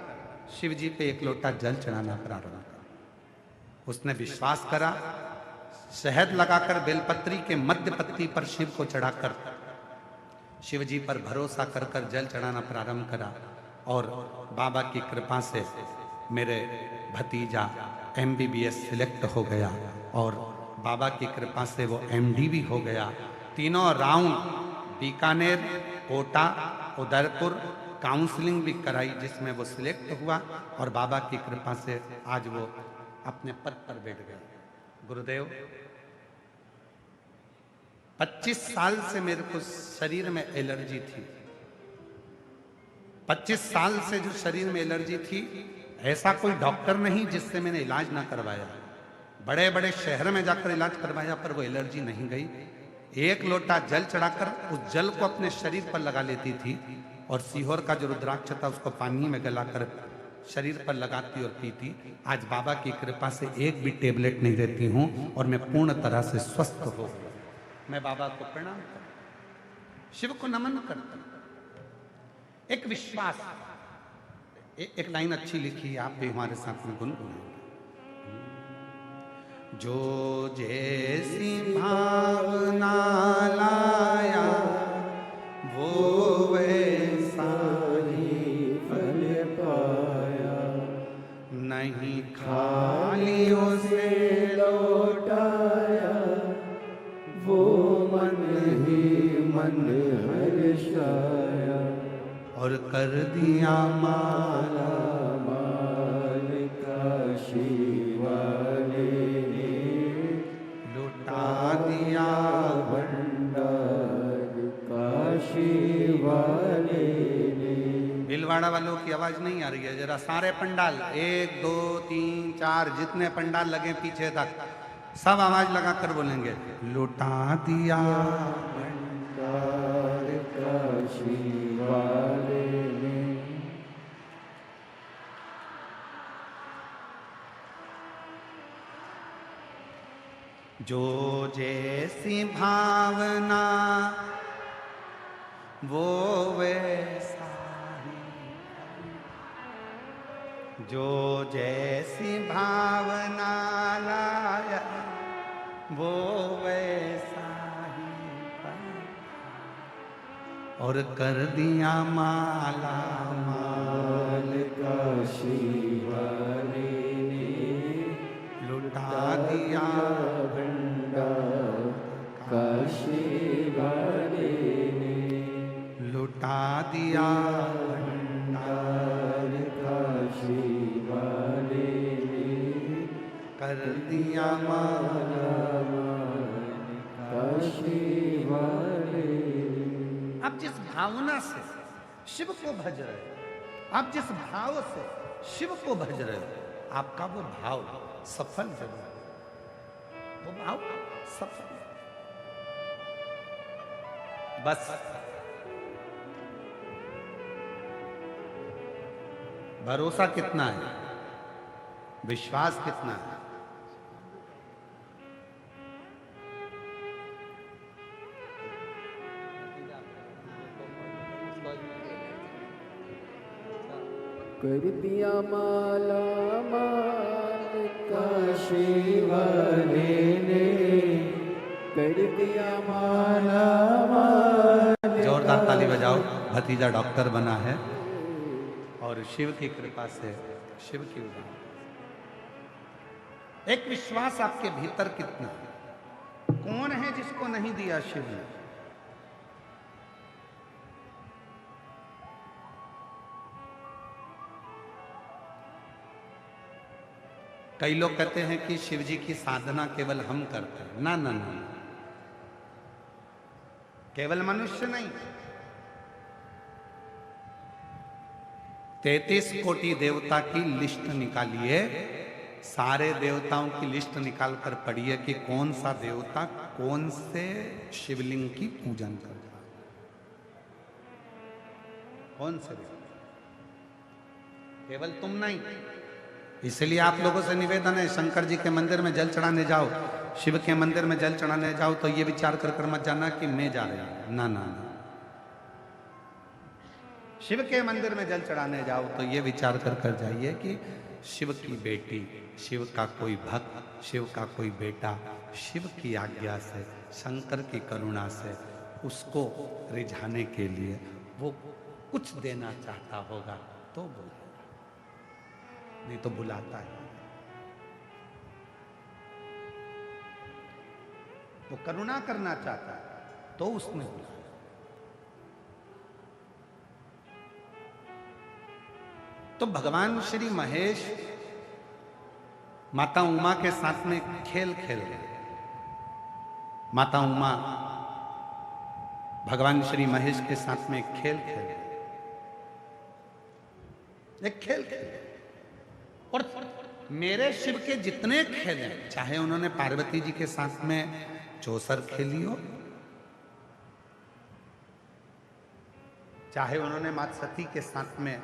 शिव जी पे एक लोटा जल चढ़ाना प्रारंभ करा। उसने विश्वास करा, शहद लगाकर बेलपत्री के मध्य पत्ती पर शिव को चढ़ाकर शिव जी पर भरोसा कर कर जल चढ़ाना प्रारंभ करा। और बाबा की कृपा से मेरे भतीजा MBBS सिलेक्ट हो गया और बाबा की कृपा से वो MD भी हो गया। तीनों राउंड बीकानेर, कोटा, उदयपुर काउंसलिंग भी कराई जिसमें वो सिलेक्ट हुआ और बाबा की कृपा से आज वो अपने पद पर बैठ गए। गुरुदेव 25 साल से मेरे को शरीर में एलर्जी थी। 25 साल से जो शरीर में एलर्जी थी, ऐसा कोई डॉक्टर नहीं जिससे मैंने इलाज ना करवाया। बड़े बड़े शहर में जाकर इलाज करवाया पर वो एलर्जी नहीं गई। एक लोटा जल चढ़ाकर उस जल को अपने शरीर पर लगा लेती थी और सीहोर का जो रुद्राक्ष था उसको पानी में गलाकर शरीर पर लगाती और पीती। आज बाबा की कृपा से एक भी टेबलेट नहीं लेती हूं और मैं पूर्ण तरह से स्वस्थ हो गया। मैं बाबा को प्रणाम करता, शिव को नमन करता। एक विश्वास, एक लाइन अच्छी लिखी, आप भी हमारे साथ में गुनगुनाएंगे। जो जैसी भावना लाया वो वैसा
ही फल पाया,
नहीं खाली उसे
लौटाया, वो मन ही मन हर्षाया,
और कर दिया
माला माल काशी वाले ने,
लुटा दिया
भंडार काशी वाले ने।
भीलवाड़ा वालों की आवाज नहीं आ रही है, जरा सारे पंडाल 1 2 3 4 जितने पंडाल लगे पीछे तक सब आवाज लगाकर बोलेंगे, लुटा दिया
भंडार काशी वाले ने।
जो जैसी भावना वो वैसा ही, जो जैसी भावना लाया वो वैसा ही पाया, और कर दिया माला
माल काशी वाले ने,
लुटा दिया
भंडार काशी वाले ने,
लुटा दिया
भंडार काशी वाले ने,
कर दिया माला।
काशी वाले।
आप जिस भावना से शिव को भज रहे हो, आप जिस भाव से शिव को भज रहे हो, आपका वो भाव सफल जरूर है, वो भाव सफल। बस भरोसा कितना है, विश्वास कितना है।
कर दिया माला माल काशी वाले ने, कर दिया माला माल।
जोरदार ताली बजाओ, भतीजा डॉक्टर बना है और शिव की कृपा से शिव की उदाहरण। एक विश्वास आपके भीतर कितना है, कौन है जिसको नहीं दिया शिव ने। कई लोग कहते हैं कि शिव जी की साधना केवल हम करते हैं। ना ना ना, केवल मनुष्य नहीं, 33 कोटि देवता की लिस्ट निकालिए, सारे देवताओं की लिस्ट निकाल कर पढ़िए कि कौन सा देवता कौन से शिवलिंग की पूजन कर रहा है, कौन से देवता। केवल तुम नहीं। इसलिए आप लोगों से निवेदन है, शंकर जी के मंदिर में जल चढ़ाने जाओ, शिव के मंदिर में जल चढ़ाने जाओ तो ये विचार कर कर मत जाना कि मैं जा रहा हूं। ना ना ना, शिव के मंदिर में जल चढ़ाने जाओ तो ये विचार कर जाइए कि शिव की बेटी, शिव का कोई भक्त, शिव का कोई बेटा शिव की आज्ञा से, शंकर की करुणा से उसको रिझाने के लिए वो कुछ देना चाहता होगा तो बोलेगा, नहीं तो बुलाता है। वो करुणा करना चाहता है तो उसने बुलाया। तो भगवान श्री महेश माता उमा के साथ में खेल खेल रहे। माता उमा भगवान श्री महेश के साथ में खेल खेल रहे, एक खेल खेल। और मेरे शिव के जितने खेल हैं, चाहे उन्होंने पार्वती जी के साथ में चौसर खेली हो, चाहे उन्होंने मां सती के साथ में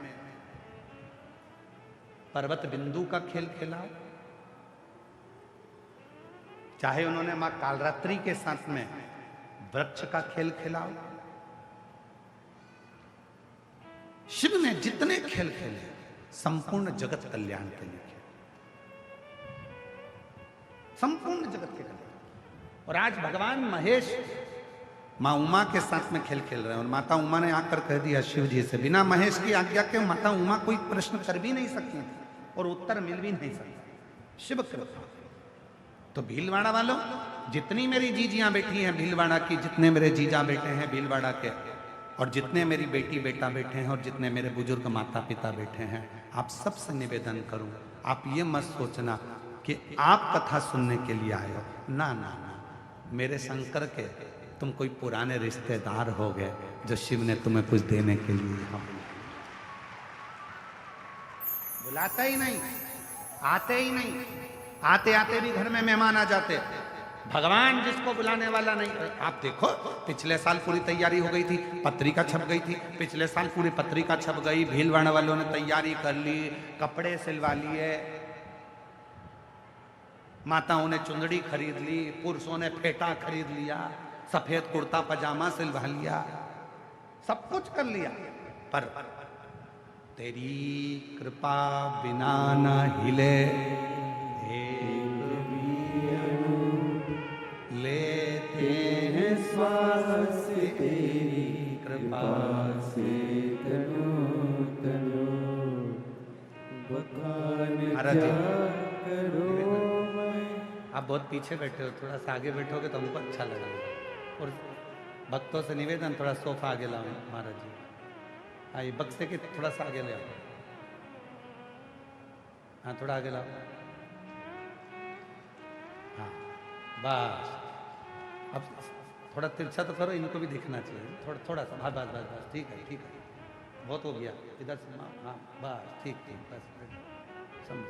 पर्वत बिंदु का खेल खेला हो, चाहे उन्होंने मां कालरात्रि के साथ में वृक्ष का खेल खेला हो, शिव ने जितने खेल खेले संपूर्ण जगत कल्याण के लिए खेले, संपूर्ण जगत के कल्याण। और आज भगवान महेश मां उमा के साथ में खेल खेल रहे हैं और माता उमा ने आकर कह दिया शिव जी से, बिना महेश की आज्ञा के माता उमा कोई प्रश्न कर भी नहीं सकती और उत्तर मिल भी नहीं सकता। शिव कृपा। तो भीलवाड़ा वालों, जितनी मेरी जीजियां बैठी हैं भीलवाड़ा की, जितने मेरे जीजा बेटे हैं भीलवाड़ा के, और जितने मेरी बेटी बेटा बैठे हैं और जितने मेरे बुजुर्ग माता पिता बैठे हैं, आप सबसे निवेदन करूं, आप ये मत सोचना कि आप कथा सुनने के लिए आए हो। ना ना ना, मेरे शंकर के तुम कोई पुराने रिश्तेदार हो गए जो शिव ने तुम्हें कुछ देने के लिए यहाँ बुलाता ही नहीं, आते ही नहीं, आते आते भी घर में मेहमान आ जाते। भगवान जिसको बुलाने वाला नहीं। आप देखो पिछले साल पूरी तैयारी हो गई थी, पत्रिका छप गई थी, पिछले साल पूरी पत्रिका छप गई, भीलवाड़ा वालों ने तैयारी कर ली, कपड़े सिलवा लिए, माताओं ने चुंदड़ी खरीद ली, पुरुषों ने फेटा खरीद लिया, सफेद कुर्ता पजामा सिलवा लिया, सब कुछ कर लिया, पर तेरी कृपा बिना न हिले लेते हैं श्वास तेरी कृपा से तनो तनो महाराज जी आप बहुत पीछे बैठे हो, थोड़ा सा आगे बैठोगे तो हमको अच्छा लगेगा। और भक्तों से निवेदन थोड़ा सोफा आगे लाओ महाराज जी, आइए बक्से के थोड़ा सा आगे ले आओ, हाँ थोड़ा आगे लाओ, हाँ बस। अब थोड़ा तिरछा तो करो, इनको भी दिखना चाहिए, थोड़ा थोड़ा सा, बस बस बस बस, ठीक है ठीक है, बहुत हो गया, इधर से हाँ बस ठीक ठीक, बस समझ।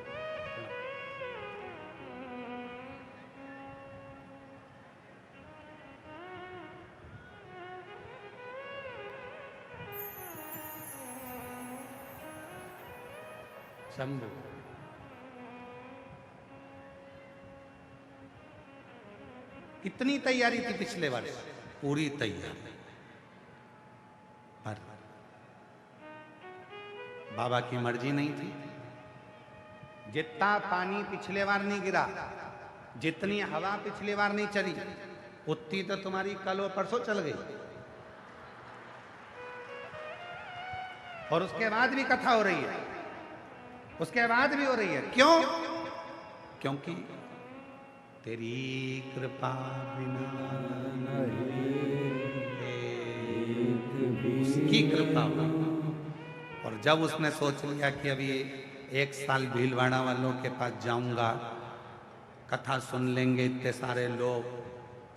शंभु कितनी तैयारी थी पिछले वर्ष, पूरी तैयारी, पर बाबा की मर्जी नहीं थी। जितना पानी पिछले बार नहीं गिरा, जितनी हवा पिछले बार नहीं चली, उतनी तो तुम्हारी कल और परसों चल गई, और उसके बाद भी कथा हो रही है, उसके बाद भी हो रही है। क्यों? क्योंकि तेरी कृपा बिना उसकी कृपा हुई। और जब उसने सोच लिया कि अभी एक साल भीलवाड़ा वालों के पास जाऊंगा, कथा सुन लेंगे इतने सारे लोग,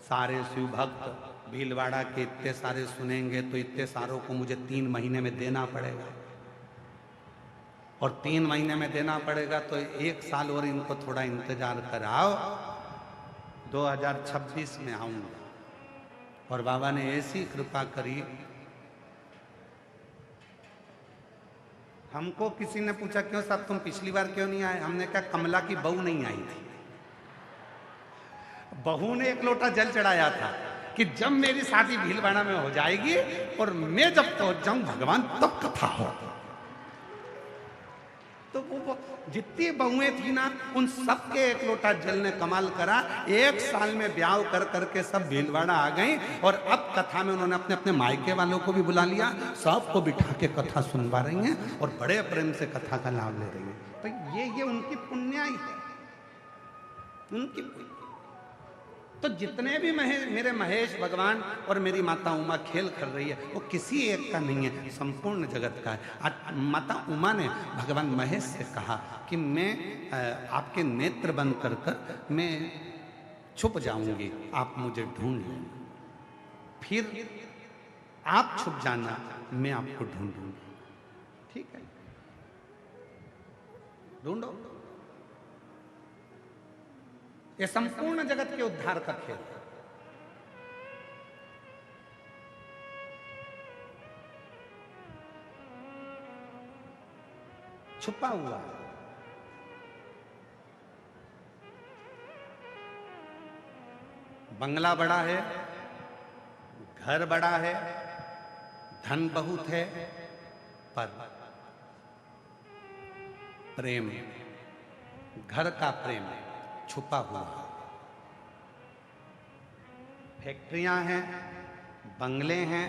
सारे शिव भक्त भीलवाड़ा के इतने सारे सुनेंगे, तो इतने सारों को मुझे 3 महीने में देना पड़ेगा, और 3 महीने में देना पड़ेगा तो 1 साल और इनको थोड़ा इंतजार कराओ, 2026 में आऊंगा। और बाबा ने ऐसी कृपा करी, हमको किसी ने पूछा क्यों साहब तुम पिछली बार क्यों नहीं आए, हमने कहा कमला की बहू नहीं आई थी, बहू ने 1 लोटा जल चढ़ाया था कि जब मेरी शादी भीलवाड़ा में हो जाएगी और मैं जब पहुंच जाऊं भगवान तब कथा हो। तो वो जितनी बहुएं थी ना उन सबके एक लोटा जल ने कमाल करा। एक साल में ब्याह कर करके सब भीलवाड़ा आ गई और अब कथा में उन्होंने अपने अपने मायके वालों को भी बुला लिया, सबको बिठा के कथा सुनवा रही हैं और बड़े प्रेम से कथा का लाभ ले रही हैं। तो ये उनकी पुण्याई है, उनकी। तो जितने भी मेरे महेश भगवान और मेरी माता उमा खेल कर रही है वो किसी एक का नहीं है, संपूर्ण जगत का है। आज माता उमा ने भगवान महेश से कहा कि मैं आपके नेत्र बंद कर कर मैं छुप जाऊंगी, आप मुझे ढूंढ लेना, फिर आप छुप जाना, मैं आपको ढूंढूंगी। ठीक है, ढूंढो। ये संपूर्ण जगत के उद्धार का खेल है। छुपा हुआ है। बंगला बड़ा है, घर बड़ा है, धन बहुत है, पर प्रेम, घर का प्रेम छुपा हुआ। फैक्ट्रियां हैं, बंगले हैं,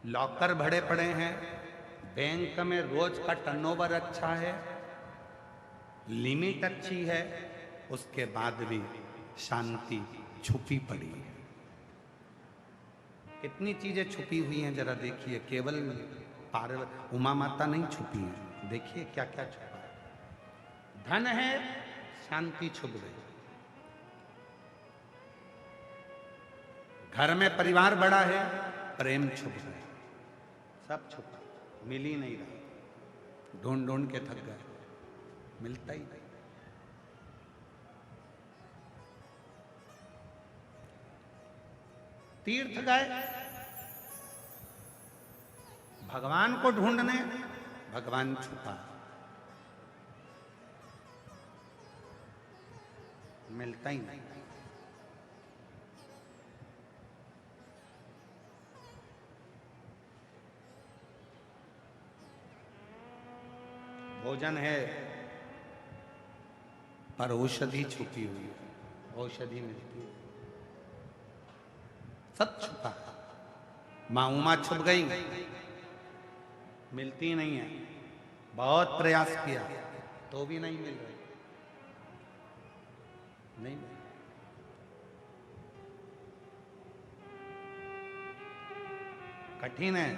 लॉकर भरे पड़े हैं, बैंक में रोज का टर्नओवर अच्छा है, लिमिट अच्छी है, उसके बाद भी शांति छुपी पड़ी है। कितनी चीजें छुपी हुई हैं जरा देखिए। केवल पार्वती उमा माता नहीं छुपी हैं, देखिए क्या क्या छुपा है। धन है, शांति छुप गई। घर में परिवार बड़ा है, प्रेम छुप गए। सब छुपा, मिल ही नहीं रहा, ढूंढ ढूंढ के थक गए, मिलता ही नहीं। तीर्थ गए भगवान को ढूंढने, भगवान छुपा, मिलता ही नहीं। भोजन है पर औषधि छुपी हुई है, औषधि मिलती है, सब छुपा। मां उमा छुप गई, मिलती नहीं है, बहुत प्रयास किया तो भी नहीं मिल रही, नहीं। कठिन है।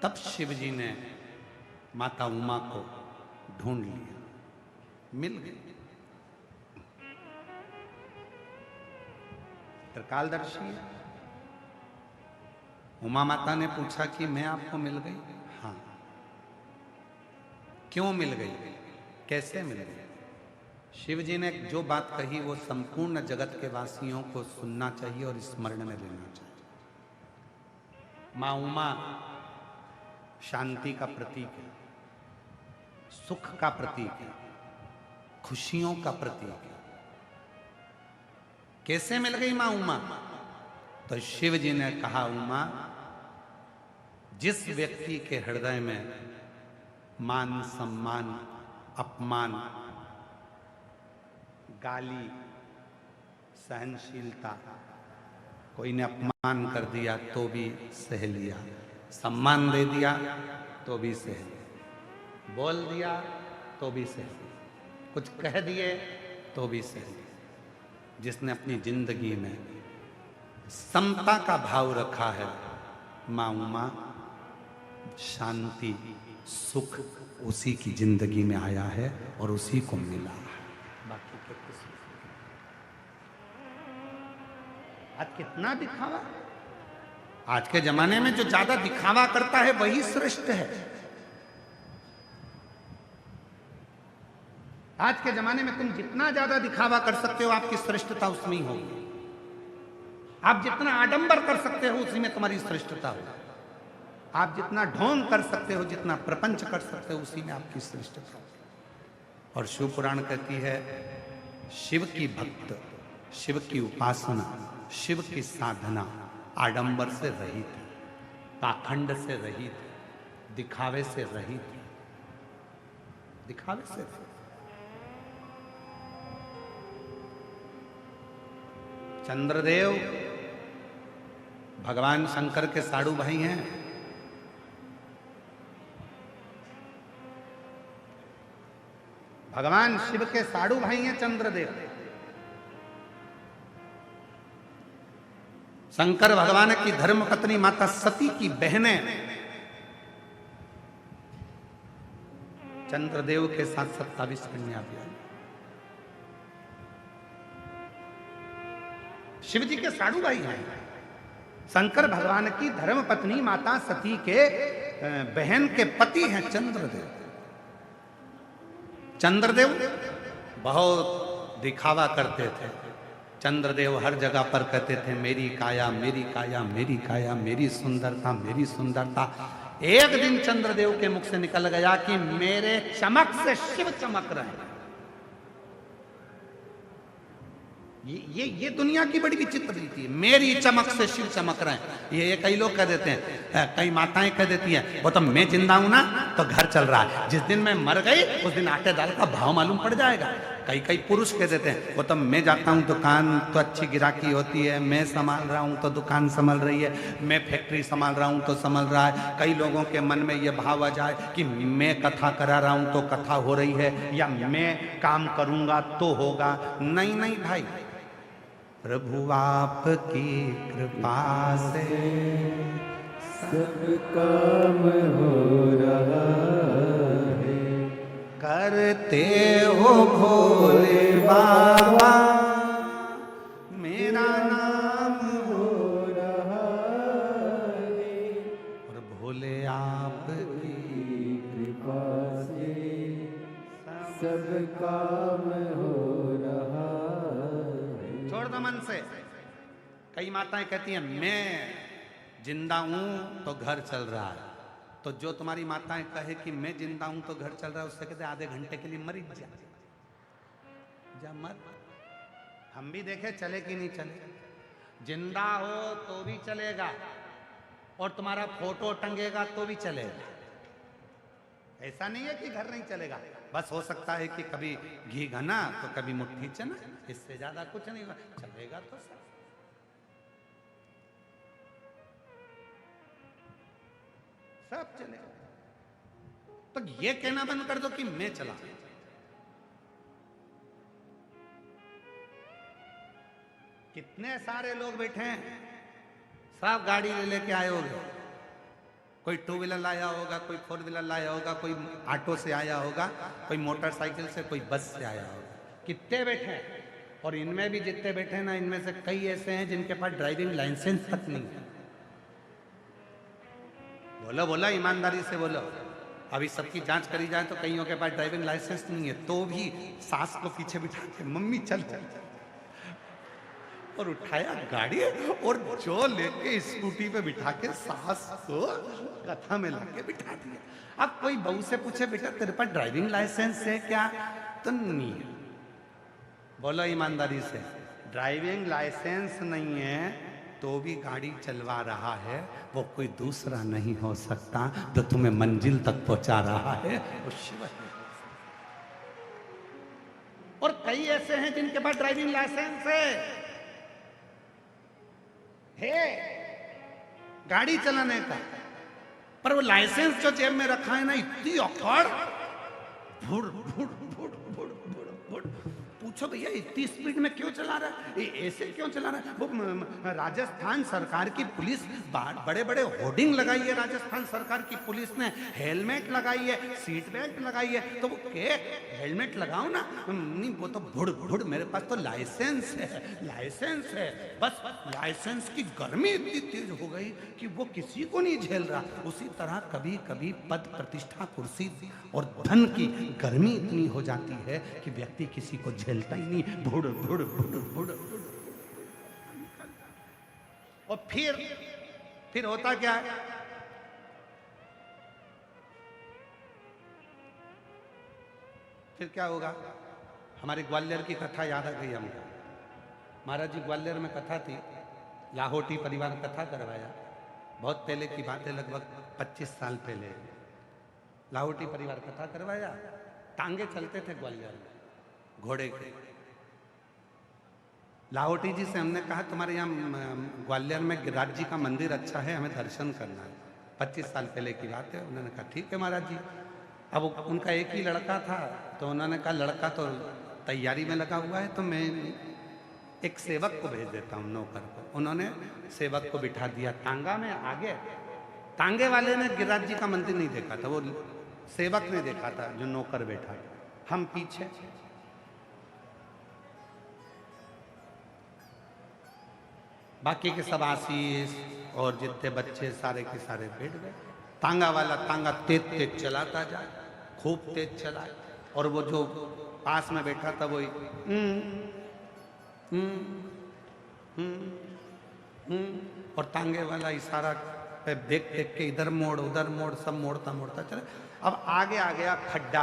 तब शिव जी ने माता उमा को ढूंढ लिया, मिल गई। त्रिकालदर्शी है। उमा माता ने पूछा कि मैं आपको मिल गई? हाँ। क्यों मिल गई, कैसे मिल गई? शिव जी ने जो बात कही वो संपूर्ण जगत के वासियों को सुनना चाहिए और स्मरण में लेना चाहिए। मां उमा शांति का प्रतीक है, सुख का प्रतीक है, खुशियों का प्रतीक है। कैसे मिल गई मां उमा? तो शिव जी ने कहा, उमा, जिस व्यक्ति के हृदय में मान सम्मान अपमान गाली सहनशीलता, कोई ने अपमान कर दिया तो भी सह लिया, सम्मान दे दिया तो भी सह लिया, बोल दिया तो भी सह लिया, कुछ कह दिए तो भी सह लिया। जिसने अपनी जिंदगी में समता का भाव रखा है, मां उमा शांति सुख उसी की जिंदगी में आया है और उसी को मिला है, बाकी के किसी। आज कितना दिखावा, आज के जमाने में जो ज्यादा दिखावा करता है वही श्रेष्ठ है। आज के जमाने में तुम जितना ज्यादा दिखावा कर सकते हो आपकी श्रेष्ठता उसमें ही होगी। आप जितना आडंबर कर सकते हो उसी में तुम्हारी श्रेष्ठता होगी। आप जितना ढोंग कर सकते हो, जितना प्रपंच कर सकते हो उसी में आपकी श्रेष्ठता होगी। और शिव पुराण कहती है, शिव की भक्त, शिव की उपासना, शिव की साधना आडंबर से रहित है, पाखंड से रहित है, दिखावे से रहित है, दिखावे से रहित। चंद्रदेव भगवान शंकर के साड़ू भाई हैं। भगवान शिव के साड़ू भाई हैं चंद्रदेव। शंकर भगवान की धर्मपत्नी माता सती की बहनें चंद्रदेव के साथ 27 कन्या भी आई। शिव जी के साड़ू भाई हैं। शंकर भगवान की धर्मपत्नी माता सती के बहन के पति हैं चंद्रदेव। चंद्रदेव बहुत दिखावा करते थे। चंद्रदेव हर जगह पर कहते थे मेरी काया, मेरी काया, मेरी काया, मेरी सुंदरता, मेरी सुंदरता। एक दिन चंद्रदेव के मुख से निकल गया कि मेरे चमक से शिव चमक रहे हैं। ये दुनिया की बड़ी विचित्र रीति है। मेरी चमक से शिव चमक रहे हैं। ये कई लोग कह देते हैं, कई माताएं कह देती हैं, वो तो मैं जिंदा हूं ना तो घर चल रहा है, जिस दिन मैं मर गई उस दिन आटे दाल का भाव मालूम पड़ जाएगा। कई पुरुष कह देते हैं, वो तो मैं जाता हूं दुकान तो अच्छी गिराकी होती है, मैं संभाल रहा हूं तो दुकान संभल रही है, मैं फैक्ट्री संभाल रहा हूं तो संभल रहा है। कई लोगों के मन में ये भाव आ जाए कि मैं कथा करा रहा हूं तो कथा हो रही है, या मैं काम करूंगा तो होगा। नहीं नहीं भाई, प्रभु आपकी कृपा से
सब काम हो रहा है।
करते हो भोले बाबा मेरा नाम
हो रहा है।
और भोले आपकी
कृपा से सब काम हो रहा है।
छोड़ दो मन से। कई माताएं कहती हैं मैं जिंदा हूं तो घर चल रहा है। तो जो तुम्हारी माताएं कहे कि मैं जिंदा हूं तो घर चल रहा है, उससे कहते आधे घंटे के लिए मरी जा मर। हम भी देखे चले कि नहीं चले। जिंदा हो तो भी चलेगा और तुम्हारा फोटो टंगेगा तो भी चलेगा। ऐसा नहीं है कि घर नहीं चलेगा। बस हो सकता है कि कभी घी घना तो कभी मुट्ठी चना, इससे ज्यादा कुछ नहीं होगा। चलेगा तो सब चलेगा। तो ये कहना बंद कर दो कि मैं चला। कितने सारे लोग बैठे हैं, सब गाड़ी ले लेके आए होंगे। कोई टू व्हीलर लाया होगा, कोई फोर व्हीलर लाया होगा, कोई ऑटो से आया होगा, कोई मोटरसाइकिल से, कोई बस से आया होगा। कितने बैठे हैं। और इनमें भी जितने बैठे हैं ना, इनमें से कई ऐसे हैं जिनके पास ड्राइविंग लाइसेंस तक नहीं है। बोलो बोलो, ईमानदारी से बोलो। अभी सबकी जांच करी जाए तो कईयों के पास ड्राइविंग लाइसेंस नहीं है, तो भी सास को पीछे बिठा के मम्मी चल चल और उठाया गाड़ी और जो लेके स्कूटी पे बिठा के सास को कथा में लाके बिठा दिया। अब कोई बहू से पूछे बेटा तेरे पास ड्राइविंग लाइसेंस है क्या, तो नहीं है। बोलो ईमानदारी से, ड्राइविंग लाइसेंस नहीं है तो भी गाड़ी चलवा रहा है, वो कोई दूसरा नहीं हो सकता जो तुम्हें मंजिल तक पहुंचा रहा है, वो शिव है। और कई ऐसे हैं जिनके पास ड्राइविंग लाइसेंस है गाड़ी चलाने का, पर वो लाइसेंस जो जेब में रखा है ना, इतनी अकड़, भुड़ भुड़ भुड़ भुड़ भुड़ भुड़। पूछो भैया इतनी स्पीड में क्यों चला रहा है, ऐसे क्यों चला रहा है। वो राजस्थान सरकार की पुलिस बड़े बड़े होर्डिंग लगाई है, राजस्थान सरकार की पुलिस ने हेलमेट लगाई है, सीट बेल्ट लगाई है। तो वो क्या हेलमेट लगाओ ना, नहीं वो तो भुड़ भुड़, मेरे पास तो लाइसेंस है। बस लाइसेंस की गर्मी इतनी तेज हो गई कि वो किसी को नहीं झेल रहा। उसी तरह कभी कभी पद प्रतिष्ठा कुर्सी और धन की गर्मी इतनी हो जाती है कि व्यक्ति किसी को झेलता ही नहीं, भुड़ भुड़ भुड़ भुड़। और फिर होता क्या है, फिर क्या होगा, हमारे ग्वालियर की कथा याद आ गई हमको। महाराज जी ग्वालियर में कथा थी, लाहौटी परिवार कथा करवाया। बहुत पहले की बात है, लगभग 25 साल पहले लाहौटी परिवार कथा करवाया। टांगे चलते थे ग्वालियर में घोड़े के। लाहौटी जी से हमने कहा तुम्हारे यहाँ ग्वालियर में गिरिराज जी का मंदिर अच्छा है, हमें दर्शन करना है। 25 साल पहले की बात है। उन्होंने कहा ठीक है महाराज जी। अब उनका एक ही लड़का था, तो उन्होंने कहा लड़का तो तैयारी में लगा हुआ है, तो मैं एक सेवक को भेज देता हूँ, नौकर को। उन्होंने सेवक को बिठा दिया टांगा में आगे। टांगे वाले ने गिरिराज जी का मंदिर नहीं देखा था, वो सेवक ने देखा था जो नौकर बैठा। हम पीछे। बाकी के सब आशीष और जितने बच्चे सारे के सारे बैठ गए। तांगा वाला तांगा तेज तेज चलाता जाए, खूब तेज चलाए। और वो जो पास में बैठा था वही और तांगे वाला इशारा पे देख देख के इधर मोड़ उधर मोड़, सब मोड़ता मोड़ता चले। अब आगे आ गया खड्डा,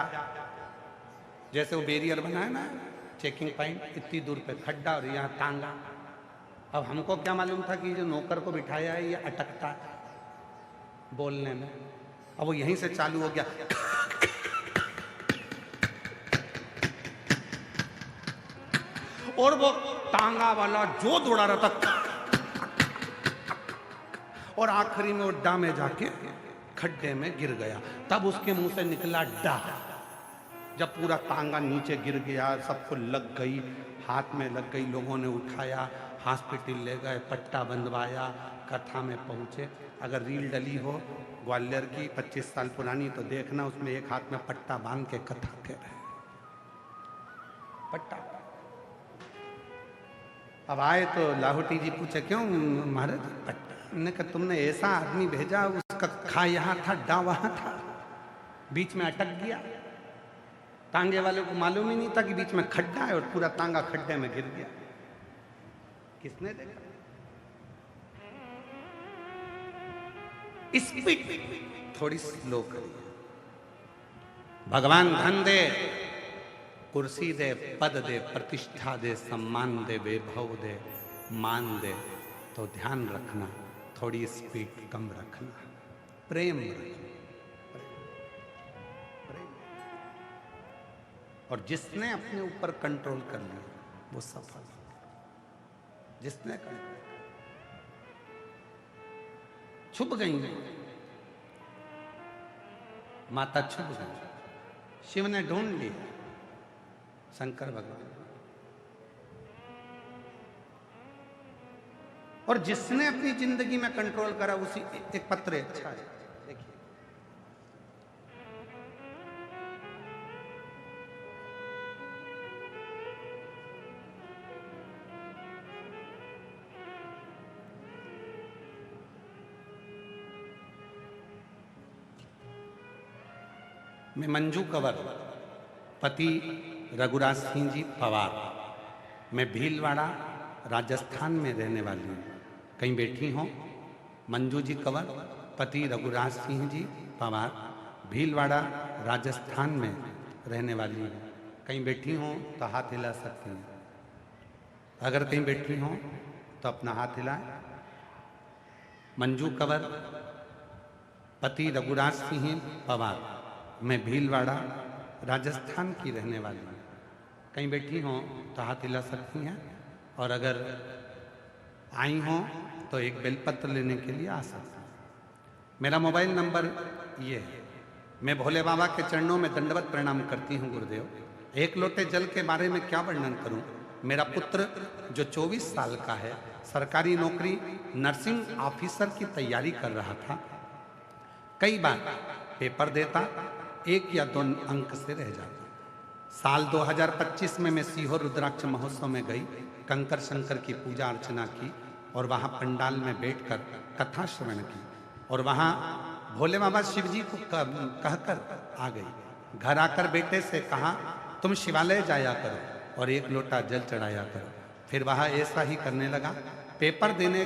जैसे वो बैरियर बना है ना, चेकिंग पॉइंट, इतनी दूर पे खड्डा और यहाँ तांगा। अब हमको क्या मालूम था कि जो नौकर को बिठाया है ये अटकता है बोलने में। अब वो यहीं से चालू हो गया, और वो टांगा वाला जो दौड़ा रहा था, और आखिरी में वो डा में जाके खड्डे में गिर गया। तब उसके मुंह से निकला डा। जब पूरा तांगा नीचे गिर गया, सबको लग गई, हाथ में लग गई, लोगों ने उठाया, हॉस्पिटल ले गए, पट्टा बंधवाया, कथा में पहुंचे। अगर रील डली हो ग्वालियर की 25 साल पुरानी तो देखना, उसमें एक हाथ में पट्टा बांध के कथा कह रहे हैं। पट्टा। अब आए तो लाहौटी जी पूछे क्यों महाराज पट्टा? ने कहा तुमने ऐसा आदमी भेजा, उसका खा यहाँ था, डा वहां था, बीच में अटक गया। तांगे वाले को मालूम ही नहीं था कि बीच में खड्डा है, और पूरा तांगा खड्डे में गिर गया। किसने देखा? स्पीड थोड़ी स्लो करिए। भगवान धन दे, कुर्सी दे, पद दे, प्रतिष्ठा दे, सम्मान दे, वैभव दे, मान दे, तो ध्यान रखना थोड़ी स्पीड कम रखना, प्रेम रखना। प्रेम। और जिसने अपने ऊपर कंट्रोल कर लिया वो सफल। जिसने कंट्रोल छुप गई, माता छुप गई, शिव ने ढूंढ लिया, शंकर भगवान। और जिसने अपनी जिंदगी में कंट्रोल करा उसी एक पत्र अच्छा है, देखिए। मैं मंजू कंवर, पति रघुराज सिंह जी पवार, मैं भीलवाड़ा राजस्थान में रहने वाली हूँ। कहीं बैठी हो? मंजू जी कंवर, पति रघुराज सिंह जी पवार, भीलवाड़ा राजस्थान में रहने वाली हूँ। कहीं बैठी हो तो हाथ हिला सकती हैं। अगर कहीं बैठी हो तो अपना हाथ हिलाएं। मंजू कंवर, पति रघुराज सिंह पवार, मैं भीलवाड़ा राजस्थान की रहने वाली हूँ। कहीं बैठी हो तो हाथ हिला सकती हैं। और अगर आई हो तो एक बेलपत्र लेने के लिए आ सकते हैं। मेरा मोबाइल नंबर ये है। मैं भोले बाबा के चरणों में दंडवत प्रणाम करती हूँ गुरुदेव। एक लोटे जल के बारे में क्या वर्णन करूँ। मेरा पुत्र जो 24 साल का है, सरकारी नौकरी नर्सिंग ऑफिसर की तैयारी कर रहा था। कई बार पेपर देता, 1 या 2 अंक से रह जाता। साल 2025 में मैं सीहोर रुद्राक्ष महोत्सव में गई, कंकर शंकर की पूजा अर्चना की, और वहाँ पंडाल में बैठकर कथा श्रवण की, और वहाँ भोले बाबा शिव जी को कहकर आ गई। घर आकर बेटे से कहा तुम शिवालय जाया करो और 1 लोटा जल चढ़ाया करो। फिर वहाँ ऐसा ही करने लगा। पेपर देने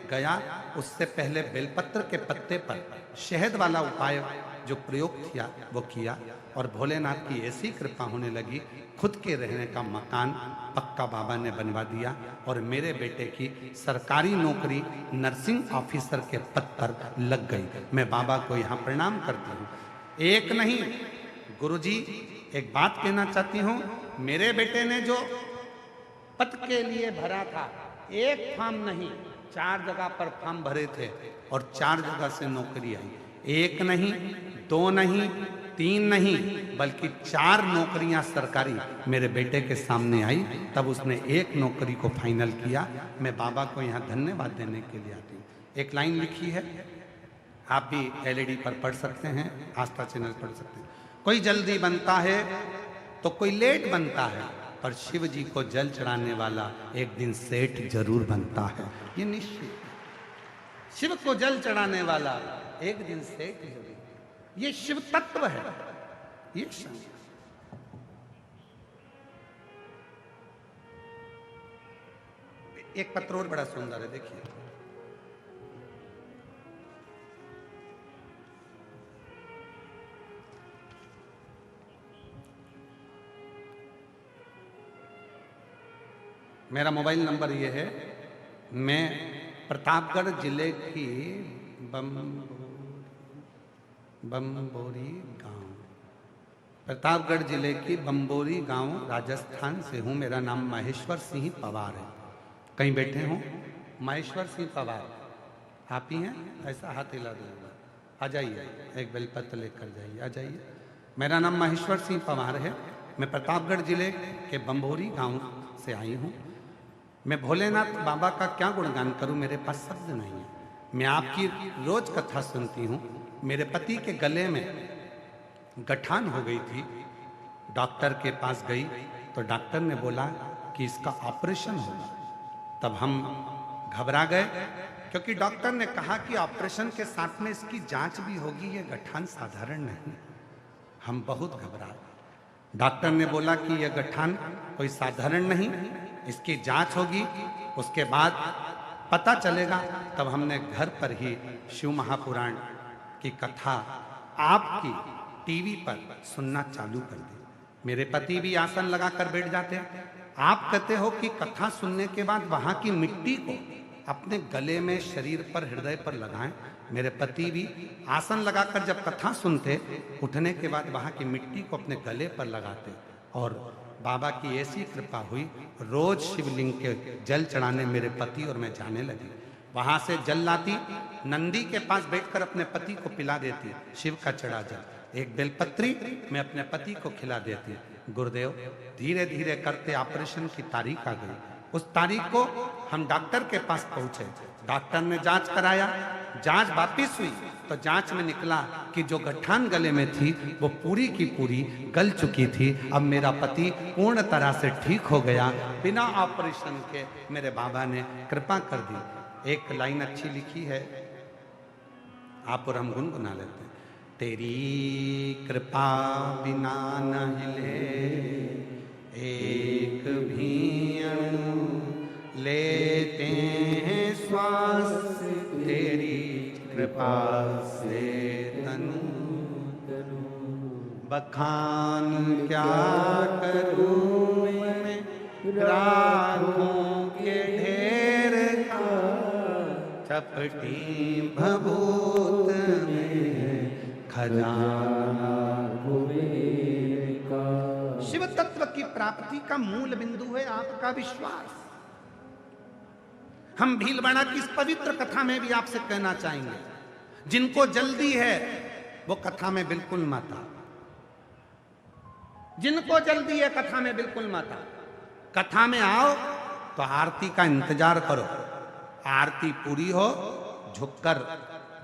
गया, उससे पहले बेलपत्र के पत्ते पर शहद वाला उपाय जो प्रयोग किया वो किया, और भोलेनाथ की ऐसी कृपा होने लगी, खुद के रहने का मकान पक्का बाबा ने बनवा दिया, और मेरे बेटे की सरकारी नौकरी नर्सिंग ऑफिसर के पद पर लग गई। मैं बाबा को यहाँ प्रणाम करती हूँ। एक नहीं गुरुजी, एक बात कहना चाहती हूँ, मेरे बेटे ने जो पद के लिए भरा था, एक फॉर्म नहीं 4 जगह पर फॉर्म भरे थे और 4 जगह से नौकरी आई। एक नहीं, 2 नहीं, 3 नहीं, बल्कि 4 नौकरियां सरकारी मेरे बेटे के सामने आई, तब उसने एक नौकरी को फाइनल किया। मैं बाबा को यहाँ धन्यवाद देने के लिए आती हूँ। एक लाइन लिखी है, आप भी एलईडी पर पढ़ सकते हैं, आस्था चैनल पढ़ सकते हैं। कोई जल्दी बनता है तो कोई लेट बनता है, पर शिव जी को जल चढ़ाने वाला एक दिन सेठ जरूर बनता है। ये निश्चित, शिव को जल चढ़ाने वाला एक दिन सेठ जरूर, ये शिव तत्व है। ये एक पत्र और बड़ा सुंदर है, देखिए। मेरा मोबाइल नंबर ये है, मैं प्रतापगढ़ जिले की बम्बोरी गांव, प्रतापगढ़ जिले की बम्बोरी गांव राजस्थान से हूँ। मेरा नाम महेश्वर सिंह पवार है। कहीं बैठे हों, महेश्वर सिंह पवार आप ही हैं? ऐसा हाथ हिला दूंगा, आ जाइए, एक बेलपत्र लेकर जाइए, आ जाइए। मेरा नाम महेश्वर सिंह पवार है। मैं प्रतापगढ़ जिले के बम्बोरी गांव से आई हूँ। मैं भोलेनाथ बाबा का क्या गुणगान करूं, मेरे पास शब्द नहीं है। मैं आपकी रोज कथा सुनती हूं। मेरे पति के गले में गठान हो गई थी, डॉक्टर के पास गई तो डॉक्टर ने बोला कि इसका ऑपरेशन होगा। तब हम घबरा गए, क्योंकि डॉक्टर ने कहा कि ऑपरेशन के साथ में इसकी जांच भी होगी, ये गठान साधारण नहीं। हम बहुत घबराए। डॉक्टर ने बोला कि यह गठान कोई साधारण नहीं, इसकी जांच होगी, उसके बाद पता चलेगा। तब हमने घर पर ही शिव महापुराण की कथा आपकी टीवी पर सुनना चालू कर दी। मेरे पति भी आसन लगाकर बैठ जाते। आप कहते हो कि कथा सुनने के बाद वहां की मिट्टी को अपने गले में, शरीर पर, हृदय पर लगाएं। मेरे पति भी आसन लगाकर जब कथा सुनते, उठने के बाद वहां की मिट्टी को अपने गले पर लगाते। और बाबा की ऐसी कृपा हुई, रोज शिवलिंग के जल चढ़ाने मेरे पति और मैं जाने लगी। वहां से जल लाती, नंदी के पास बैठकर अपने पति को पिला देती, शिव का चढ़ा जल। एक बेलपत्री मैं अपने पति को खिला देती। गुरुदेव, धीरे धीरे करते ऑपरेशन की तारीख आ गई। उस तारीख को हम डॉक्टर के पास पहुंचे। डॉक्टर ने जांच कराया, जांच वापिस हुई तो जांच में निकला कि जो गठान गले में थी वो पूरी की पूरी गल चुकी थी। अब मेरा पति पूर्ण तरह से ठीक हो गया, बिना ऑपरेशन के मेरे बाबा ने कृपा कर दी। एक लाइन अच्छी लिखी है, आप और हम गुनगुना लेते हैं। तेरी कृपा बिना न हिले एक भी अणु, लेते हैं श्वास तेरी कृपा से तनु। बखान क्या करूं मैं राहों के ढेर का, चपटी भभूत में खजाना का। शिव तत्व की प्राप्ति का मूल बिंदु है आपका विश्वास। हम भीलवाड़ा की इस पवित्र कथा में भी आपसे कहना चाहेंगे, जिनको जल्दी है वो कथा में बिल्कुल मत आओ। जिनको जल्दी है कथा में बिल्कुल मत आओ। कथा में आओ तो आरती का इंतजार करो। आरती पूरी हो, झुककर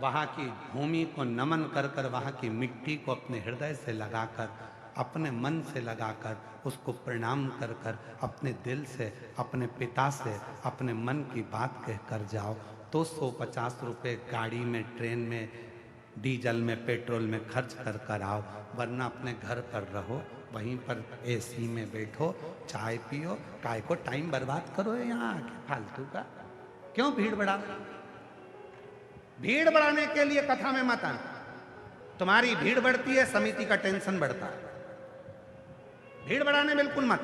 वहां की भूमि को नमन कर कर, वहां की मिट्टी को अपने हृदय से लगाकर, अपने मन से लगाकर, उसको प्रणाम कर कर, अपने दिल से, अपने पिता से, अपने मन की बात कह कर जाओ तो 150 रुपये गाड़ी में, ट्रेन में, डीजल में, पेट्रोल में खर्च कर कर आओ। वरना अपने घर पर रहो, वहीं पर एसी में बैठो, चाय पियो। काय को टाइम बर्बाद करो यहाँ आके फालतू का? क्यों भीड़ बढ़ा? भीड़ बढ़ाने के लिए कथा में मत आना। तुम्हारी भीड़ बढ़ती है, समिति का टेंशन बढ़ता है। भीड़ बढ़ाने बिल्कुल मत।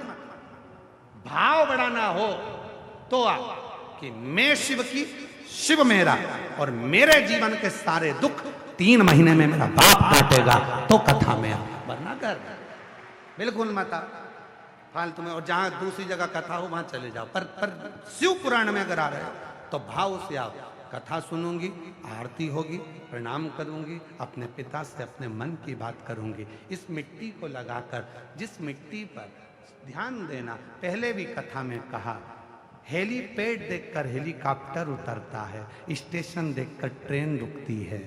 भाव बढ़ाना हो तो आप कि मैं शिव की, शिव मेरा, और मेरे जीवन के सारे दुख 3 महीने में मेरा बाप काटेगा तो कथा में आ, वरना कर बिल्कुल मत आ फालतू में। और जहां दूसरी जगह कथा हो वहां चले जाओ, पर शिव पुराण में अगर आ रहे हो तो भाव से आओ। कथा सुनूंगी, आरती होगी, प्रणाम करूंगी, अपने पिता से अपने मन की बात करूंगी। इस मिट्टी को लगाकर, जिस मिट्टी पर ध्यान देना, पहले भी कथा में कहा, हेलीपैड देखकर हेलीकॉप्टर उतरता है, स्टेशन देखकर ट्रेन रुकती है,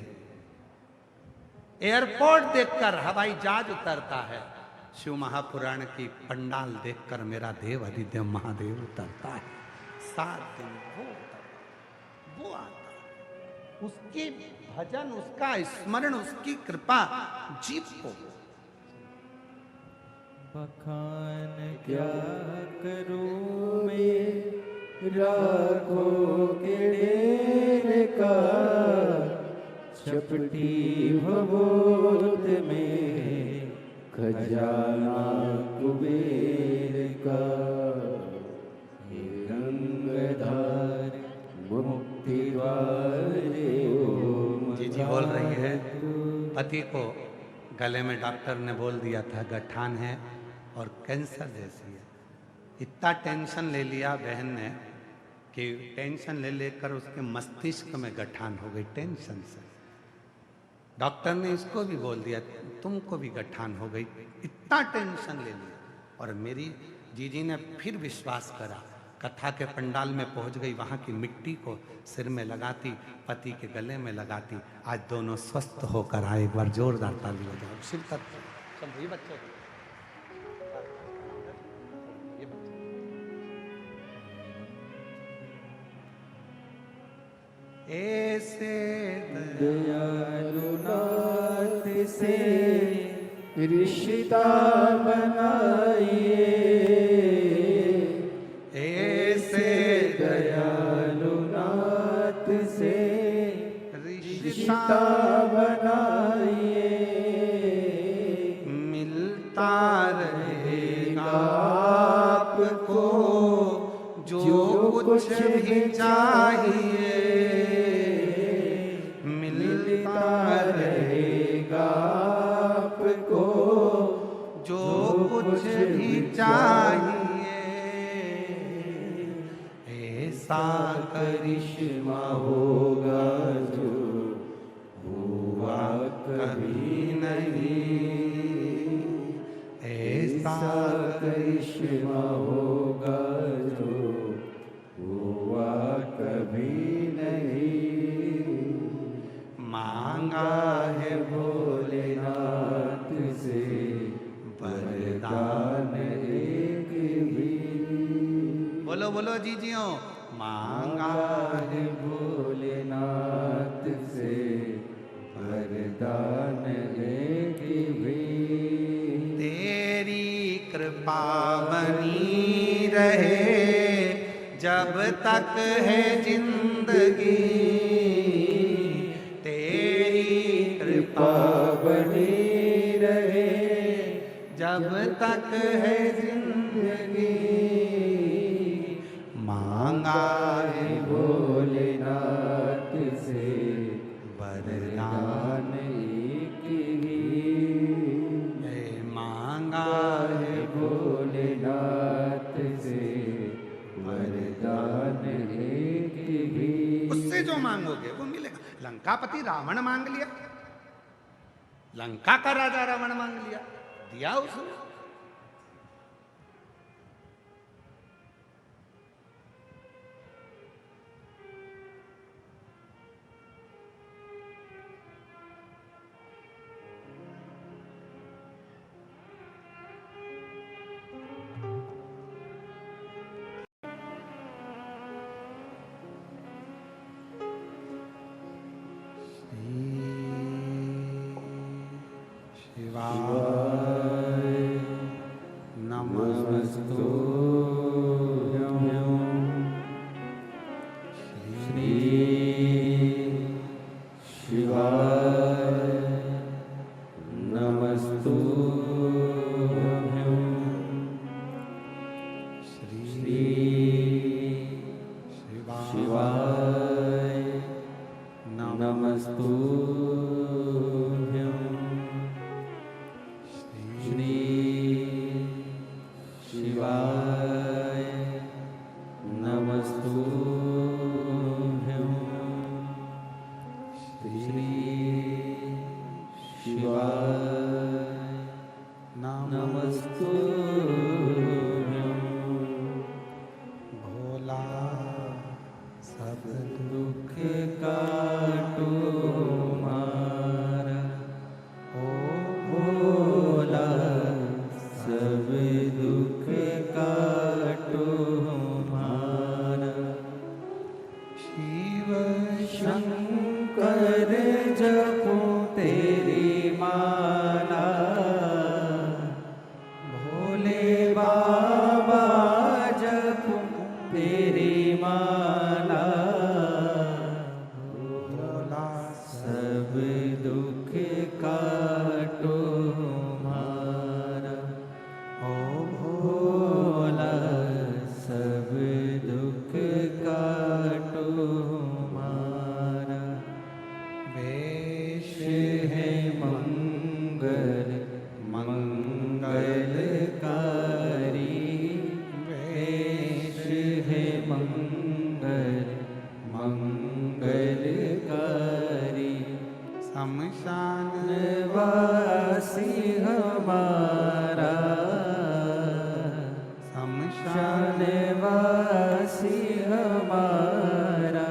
एयरपोर्ट देखकर हवाई जहाज उतरता है, शिव महापुराण की पंडाल देखकर मेरा देव अधिदेव महादेव उतरता है। 7 दिन वो आता, उसके भजन, उसका स्मरण, उसकी कृपा जीव को।
बखान क्या करूं मैं राखों के ढेर का, चपटी भगोत में खजाना कुबेर का, रंगधार मुक्ति वाले।
जी बोल रही है, पति को गले में डॉक्टर ने बोल दिया था गठान है और कैंसर जैसी है। इतना टेंशन ले लिया बहन ने कि टेंशन ले लेकर उसके मस्तिष्क में गठान हो गई टेंशन से। डॉक्टर ने इसको भी बोल दिया तुमको भी गठान हो गई, इतना टेंशन ले लिया। और मेरी जीजी ने फिर विश्वास करा, कथा के पंडाल में पहुंच गई, वहां की मिट्टी को सिर में लगाती, पति के गले में लगाती। आज दोनों स्वस्थ होकर आए। एक बार जोरदार ताली बजाओ शिव तत्व। सब ये बच्चे ऐसे
दयालु नाथ से रिश्ता बनाइए,
ऐसे
दयालु नाथ से रिश्ता बनाइए,
मिलता रहेगा आपको जो कुछ भी चाहिए, मिलता
रहेगा आपको
जो कुछ भी चाहिए। ऐसा
करिश्मा होगा जो हुआ कभी नहीं, ऐसा करिश्मा होगा जो हुआ कभी नहीं।
मांगा है
भोलेनाथ से वरदान एक भी,
बोलो बोलो जीजियों, मांगा
है भोलेनाथ से वरदान एक भी।
तेरी कृपा बनी रहे जब तक है जिंदगी, तेरी कृपा
बनी रहे
जब तक है जिंदगी। मांगा है
भोलेनाथ से
वरदान
एक ही,
मांगा है
भोलेनाथ से वरदान एक ही।
उससे जो मांगोगे वो मिलेगा। लंकापति रावण मांग लिया, लंका का राजा रावण मांग लिया, दिया उसने।
नमस्तुभ्यं श्री शिवाय नमस्तुभ्यं श्री शिवाय नमस्तुभ्यं
भोला सब
दुख काटो मारा ओ भोला सब दुख काटो मारा
शिव
शंकर जपो तेरी माला भोले बाबा जपो तेरी माला
भोला
सब दुख काटो मारा ओ भोला सब दुख काटो मारा
वेश
है मंगल मंगलकारी वेश है मंगल मंगलकारी
शमशान
वासी हमारा
शमशान
शानवासी हमारा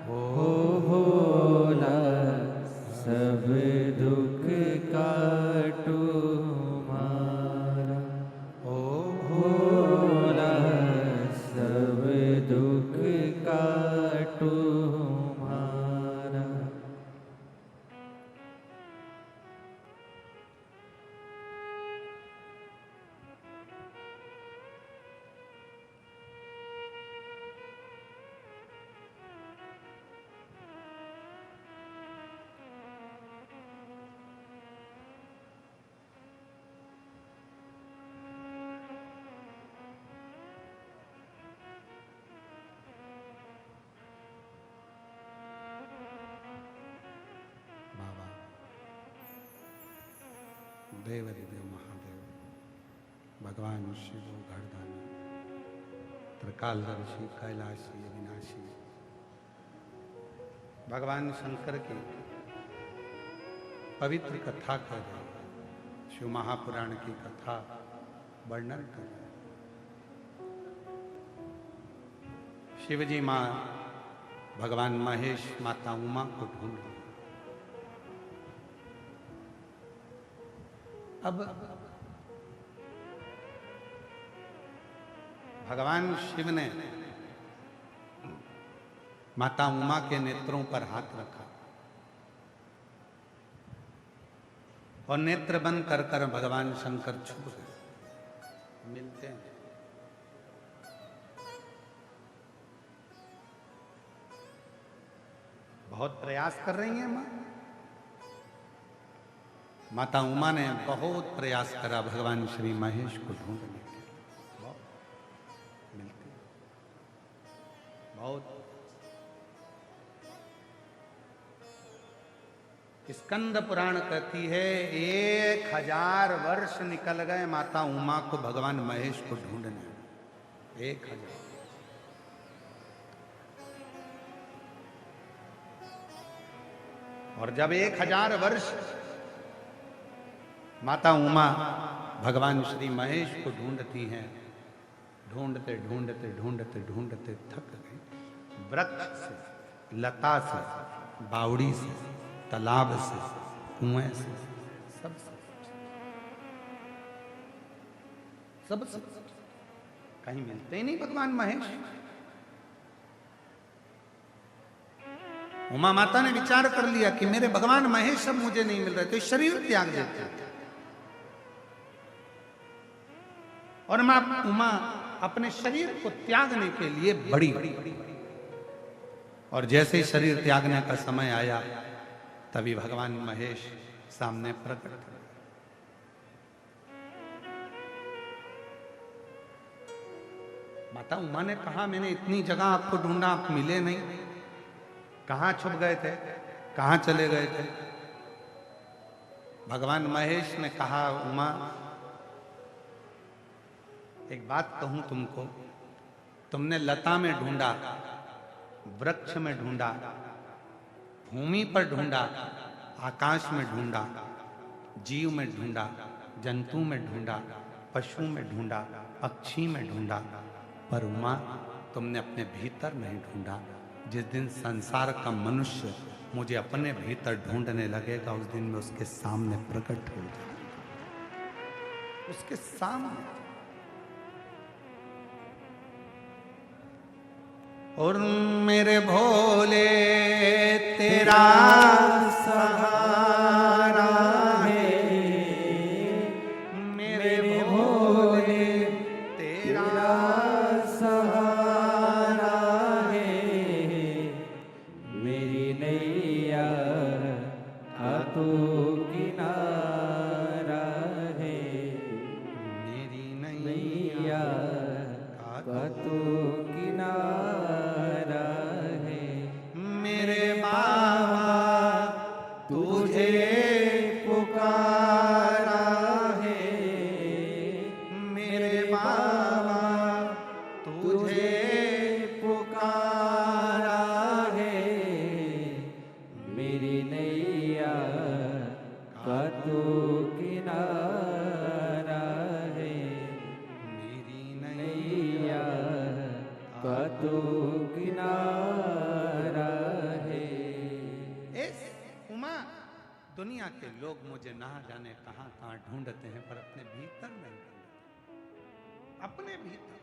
हो भोला सब दुख काटो मारा
ओ
भोला सब दुख काटो मारा
बाबा देवरिदेव महादेव भगवान शिव घरदानी त्रिकालदर्शी कैलाशी अविनाशी भगवान शंकर की पवित्र कथा कर रहे हैं। शिव महापुराण की कथा वर्णन कर रहे हैं। शिवजी माँ भगवान महेश माता उमा को ढूंढ रहे हैं। अब भगवान शिव ने माता उमा के नेत्रों पर हाथ रखा और नेत्र बंद कर कर भगवान शंकर छू गए। मिलते हैं। बहुत प्रयास कर रही हैं मां। माता उमा ने बहुत प्रयास करा भगवान श्री महेश को ढूंढने के लिए। बहुत मिलते हैं। बहुत स्कंद पुराण कहती है 1000 वर्ष निकल गए माता उमा को भगवान महेश को ढूंढने। 1000। और जब 1000 वर्ष माता उमा भगवान श्री महेश को ढूंढती हैं, ढूंढते ढूंढते ढूंढते ढूंढते थक गई। वृक्ष से, लता से, बावड़ी से, तालाब से, कुएं से, सब कहीं मिलते ही नहीं भगवान महेश। उमा माता ने विचार कर लिया कि मेरे भगवान महेश सब मुझे नहीं मिल रहे, तो शरीर त्याग देते हैं। और मां उमा अपने शरीर को त्यागने के लिए बड़ी। और जैसे ही शरीर त्यागने का समय आया तभी भगवान महेश सामने प्रकट हुए। माता उमा ने कहा मैंने इतनी जगह आपको ढूंढा, आप मिले नहीं, कहां छुप गए थे? कहाँ चले गए थे? भगवान महेश ने कहा, उमा एक बात कहूं तुमको, तुमने लता में ढूंढा, वृक्ष में ढूंढा, भूमि पर ढूंढा, आकाश में ढूंढा, जीव में ढूंढा, जंतु में ढूंढा, पशु में ढूंढा, पक्षी में ढूंढा, पर उमा तुमने अपने भीतर नहीं ढूंढा। जिस दिन संसार का मनुष्य मुझे अपने भीतर ढूंढने लगेगा, उस दिन मैं उसके सामने प्रकट हो जाऊंगा, उसके सामने। और मेरे भोले तेरा सहारा है, मेरे भोले तेरा
सहारा है, मेरी नैया का तू किनारा है,
मेरी
नैया का तू किनारा है,
मेरे बाबा तुझे
पुकारा है,
मेरे बाबा तुझे
पुकारा है, मेरी नैया का तू किनारा है,
मेरी
नैया का तू किनारा है।
इस उमा, दुनिया के लोग मुझे ना जाने कहां कहां ढूंढते हैं, पर अपने भीतर नहीं ढूंढते, अपने भीतर।